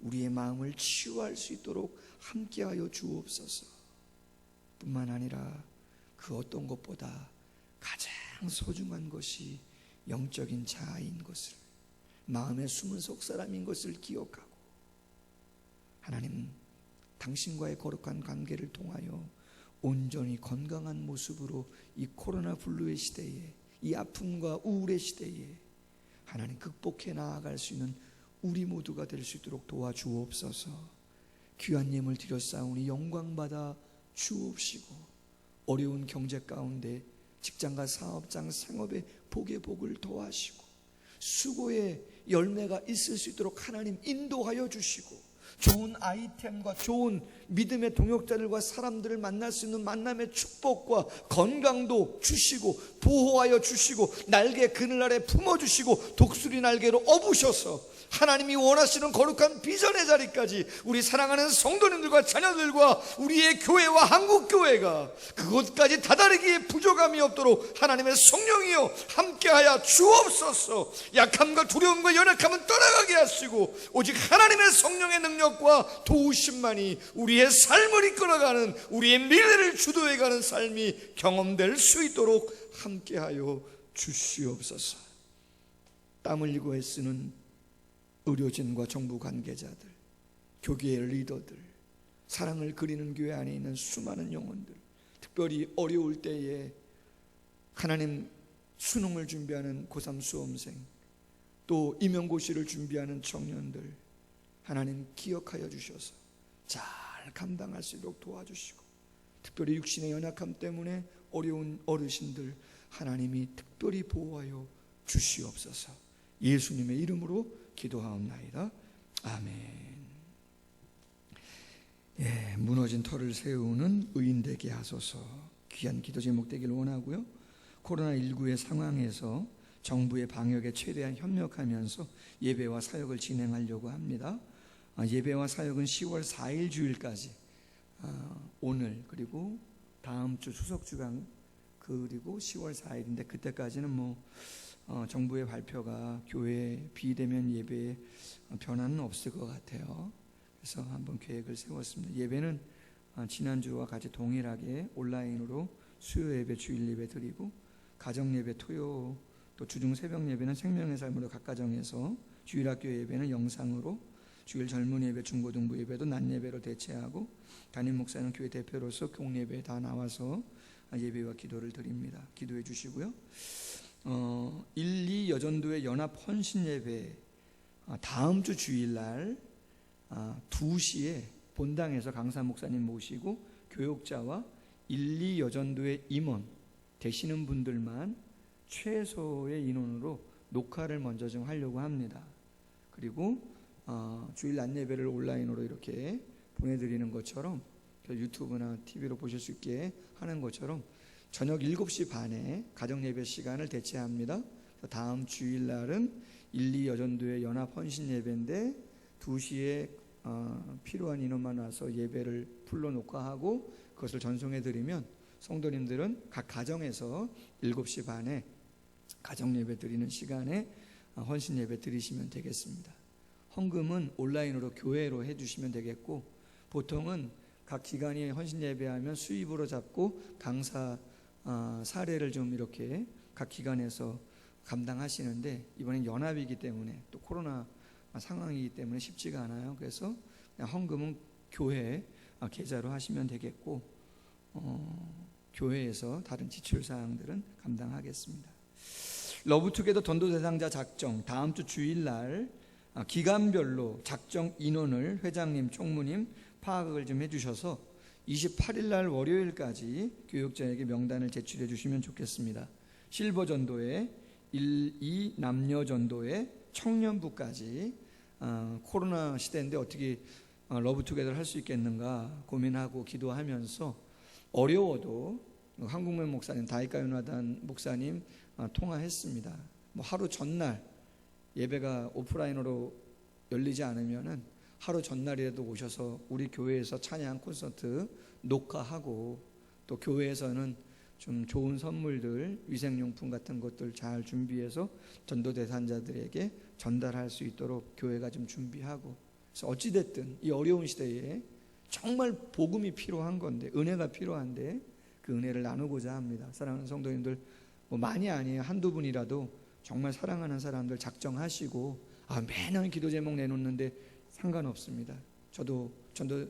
우리의 마음을 치유할 수 있도록 함께하여 주옵소서. 뿐만 아니라 그 어떤 것보다 가장 소중한 것이 영적인 자아인 것을, 마음의 숨은 속사람인 것을 기억하고 하나님, 당신과의 거룩한 관계를 통하여 온전히 건강한 모습으로 이 코로나 블루의 시대에, 이 아픔과 우울의 시대에 하나님 극복해 나아갈 수 있는 우리 모두가 될 수 있도록 도와주옵소서. 귀한 예물 드렸사오니 영광받아 주옵시고 어려운 경제 가운데 직장과 사업장, 생업의 복의 복을 더하시고 수고의 열매가 있을 수 있도록 하나님 인도하여 주시고 좋은 아이템과 좋은 믿음의 동역자들과 사람들을 만날 수 있는 만남의 축복과 건강도 주시고 보호하여 주시고 날개 그늘 아래 품어주시고 독수리 날개로 업으셔서 하나님이 원하시는 거룩한 비전의 자리까지 우리 사랑하는 성도님들과 자녀들과 우리의 교회와 한국교회가 그곳까지 다다르기에 부족함이 없도록 하나님의 성령이여 함께하여 주옵소서. 약함과 두려움과 연약함은 떠나가게 하시고 오직 하나님의 성령의 능력과 도우심만이 우리의 삶을 이끌어가는, 우리의 미래를 주도해가는 삶이 경험될 수 있도록 함께하여 주시옵소서. 땀 흘리고 애쓰는 의료진과 정부 관계자들, 교계의 리더들, 사랑을 그리는 교회 안에 있는 수많은 영혼들, 특별히 어려울 때에 하나님 수능을 준비하는 고3 수험생, 또 임용고시를 준비하는 청년들 하나님 기억하여 주셔서 잘 감당할 수 있도록 도와주시고, 특별히 육신의 연약함 때문에 어려운 어르신들 하나님이 특별히 보호하여 주시옵소서. 예수님의 이름으로 기도하옵나이다. 아멘. 무너진 터를 세우는 의인 되게 하소서. 귀한 기도 제목 되기를 원하고요. 코로나19의 상황에서 정부의 방역에 최대한 협력하면서 예배와 사역을 진행하려고 합니다. 예배와 사역은 10월 4일 주일까지, 오늘 그리고 다음 주 추석주간 그리고 10월 4일인데 그때까지는 정부의 발표가 교회 비대면 예배에 변화는 없을 것 같아요. 그래서 한번 계획을 세웠습니다. 예배는 지난주와 같이 동일하게 온라인으로 수요 예배, 주일 예배 드리고, 가정 예배, 토요 또 주중 새벽 예배는 생명의 삶으로 각 가정에서, 주일학교 예배는 영상으로, 주일 젊은 예배, 중고등부 예배도 낮 예배로 대체하고, 담임 목사는 교회 대표로서 공예배에 다 나와서 예배와 기도를 드립니다. 기도해 주시고요. 1, 2 여전도의 연합 헌신 예배 다음 주 주일날 2시에 본당에서 강사 목사님 모시고 교역자와 1, 2 여전도의 임원 되시는 분들만 최소의 인원으로 녹화를 먼저 좀 하려고 합니다. 그리고 주일 낮 예배를 온라인으로 이렇게 보내드리는 것처럼, 유튜브나 TV로 보실 수 있게 하는 것처럼 저녁 7시 반에 가정예배 시간을 대체합니다. 다음 주일날은 1, 2 여전도의 연합 헌신 예배인데 2시에 필요한 인원만 와서 예배를 풀로 녹화하고 그것을 전송해 드리면 성도님들은 각 가정에서 7시 반에 가정 예배 드리는 시간에 헌신 예배 드리시면 되겠습니다. 헌금은 온라인으로 교회로 해주시면 되겠고, 보통은 각 기관이 헌신 예배하면 수입으로 잡고 강사 사례를 좀 이렇게 각 기관에서 감당하시는데, 이번엔 연합이기 때문에 또 코로나 상황이기 때문에 쉽지가 않아요. 그래서 그냥 헌금은 교회 계좌로 하시면 되겠고, 교회에서 다른 지출 사항들은 감당하겠습니다. 러브투게더 전도 대상자 작정, 다음 주 주일날 기간별로 작정 인원을 회장님, 총무님 파악을 좀 해주셔서 28일날 월요일까지 교육자에게 명단을 제출해 주시면 좋겠습니다. 실버 전도회, 1, 2 남녀 전도회, 청년부까지 코로나 시대인데 어떻게 러브투게더를 할 수 있겠는가 고민하고 기도하면서, 어려워도 한국면 목사님, 다이카요나단 목사님 통화했습니다. 뭐 하루 전날 예배가 오프라인으로 열리지 않으면은 하루 전날이라도 오셔서 우리 교회에서 찬양 콘서트 녹화하고, 또 교회에서는 좀 좋은 선물들, 위생용품 같은 것들 잘 준비해서 전도 대상자들에게 전달할 수 있도록 교회가 좀 준비하고, 그래서 어찌됐든 이 어려운 시대에 정말 복음이 필요한 건데, 은혜가 필요한데 그 은혜를 나누고자 합니다. 사랑하는 성도님들, 뭐 많이 아니에요. 한두 분이라도 정말 사랑하는 사람들 작정하시고, 매년 기도 제목 내놓는데 상관없습니다. 저도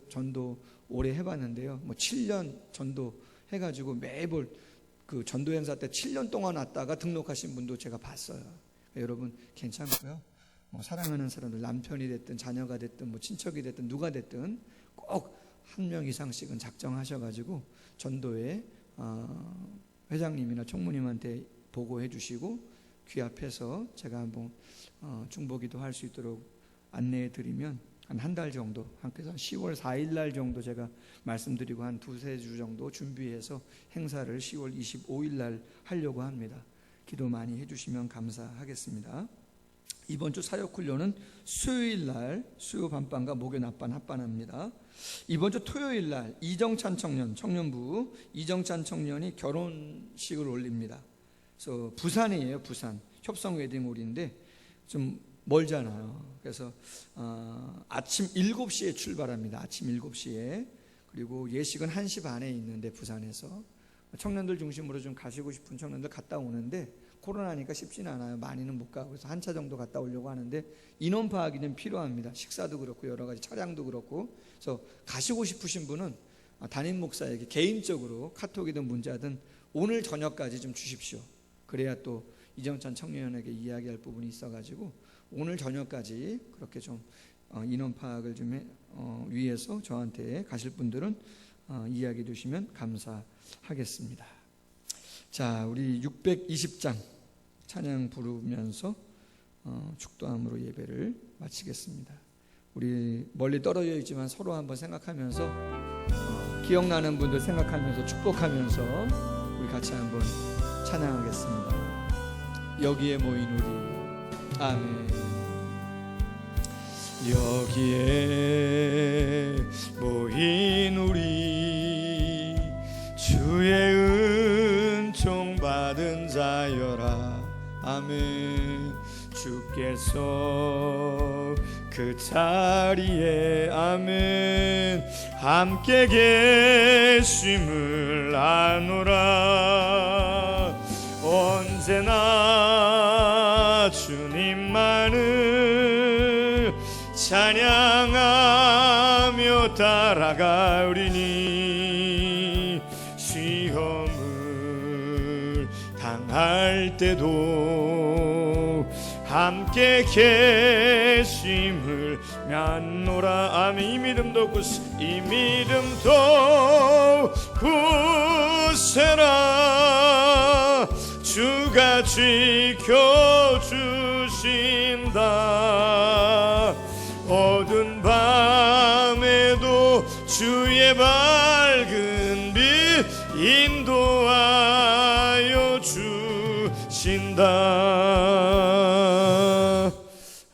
전도 오래 해봤는데요. 뭐 7년 전도 해가지고 매번 그 전도 행사 때 7년 동안 왔다가 등록하신 분도 제가 봤어요. 여러분 괜찮고요. 뭐 사랑하는 사람들, 남편이 됐든 자녀가 됐든 뭐 친척이 됐든 누가 됐든 꼭 한 명 이상씩은 작정하셔가지고 전도에 회장님이나 총무님한테 보고해 주시고, 귀 앞에서 제가 한번 중보기도 할 수 있도록 안내해 드리면 한 달 정도, 그래서 10월 4일 날 정도 제가 말씀드리고 한 두세 주 정도 준비해서 행사를 10월 25일 날 하려고 합니다. 기도 많이 해주시면 감사하겠습니다. 이번 주 사역훈련은 수요일 날 수요 반반과 목요 낮반 합반합니다. 이번 주 토요일 날 이정찬 청년부 이정찬 청년이 결혼식을 올립니다. 그래서 부산이에요. 부산 협성 웨딩홀인데 좀 멀잖아요. 그래서 아침 7시에 출발합니다. 아침 7시에. 그리고 예식은 1시 반에 있는데, 부산에서 청년들 중심으로 좀 가시고 싶은 청년들 갔다 오는데, 코로나니까 쉽지는 않아요. 많이는 못 가고, 그래서 한 차 정도 갔다 오려고 하는데 인원 파악이 좀 필요합니다. 식사도 그렇고 여러 가지 차량도 그렇고. 그래서 가시고 싶으신 분은 담임 목사에게 개인적으로 카톡이든 문자든 오늘 저녁까지 좀 주십시오. 그래야 또 이정찬 청년에게 이야기할 부분이 있어가지고 오늘 저녁까지 그렇게 좀 인원 파악을 좀 위해서 저한테 가실 분들은 이야기해 주시면 감사하겠습니다. 자, 우리 620장 찬양 부르면서 축도함으로 예배를 마치겠습니다. 우리 멀리 떨어져 있지만 서로 한번 생각하면서, 기억나는 분들 생각하면서 축복하면서 우리 같이 한번 찬양하겠습니다. 여기에 모인 우리. 아멘. 여기에 모인 우리, 주의 은총 받은 자여라. 아멘. 주께서 그 자리에 아멘 함께 계심을 아노라. 언제나 주님만을 찬양하며 따라가리니, 시험을 당할 때도 함께 계심을 맺노라. 아멘. 이 믿음도 굳세라. 주가 지켜주신다. 어두운 밤에도 주의 밝은 빛 인도하여 주신다.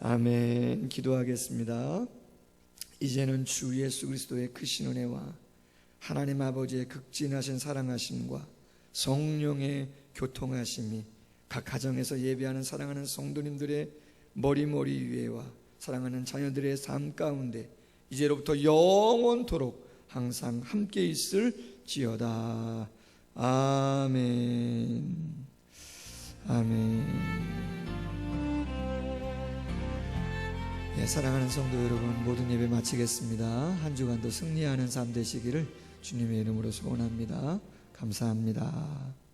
아멘. 기도하겠습니다. 이제는 주 예수 그리스도의 크신 은혜와 하나님 아버지의 극진하신 사랑하심과 성령의 교통하심이 각 가정에서 예배하는 사랑하는 성도님들의 머리머리 위에와 사랑하는 자녀들의 삶 가운데 이제로부터 영원토록 항상 함께 있을지어다. 아멘. 아멘. 예, 사랑하는 성도 여러분, 모든 예배 마치겠습니다. 한 주간도 승리하는 삶 되시기를 주님의 이름으로 소원합니다. 감사합니다.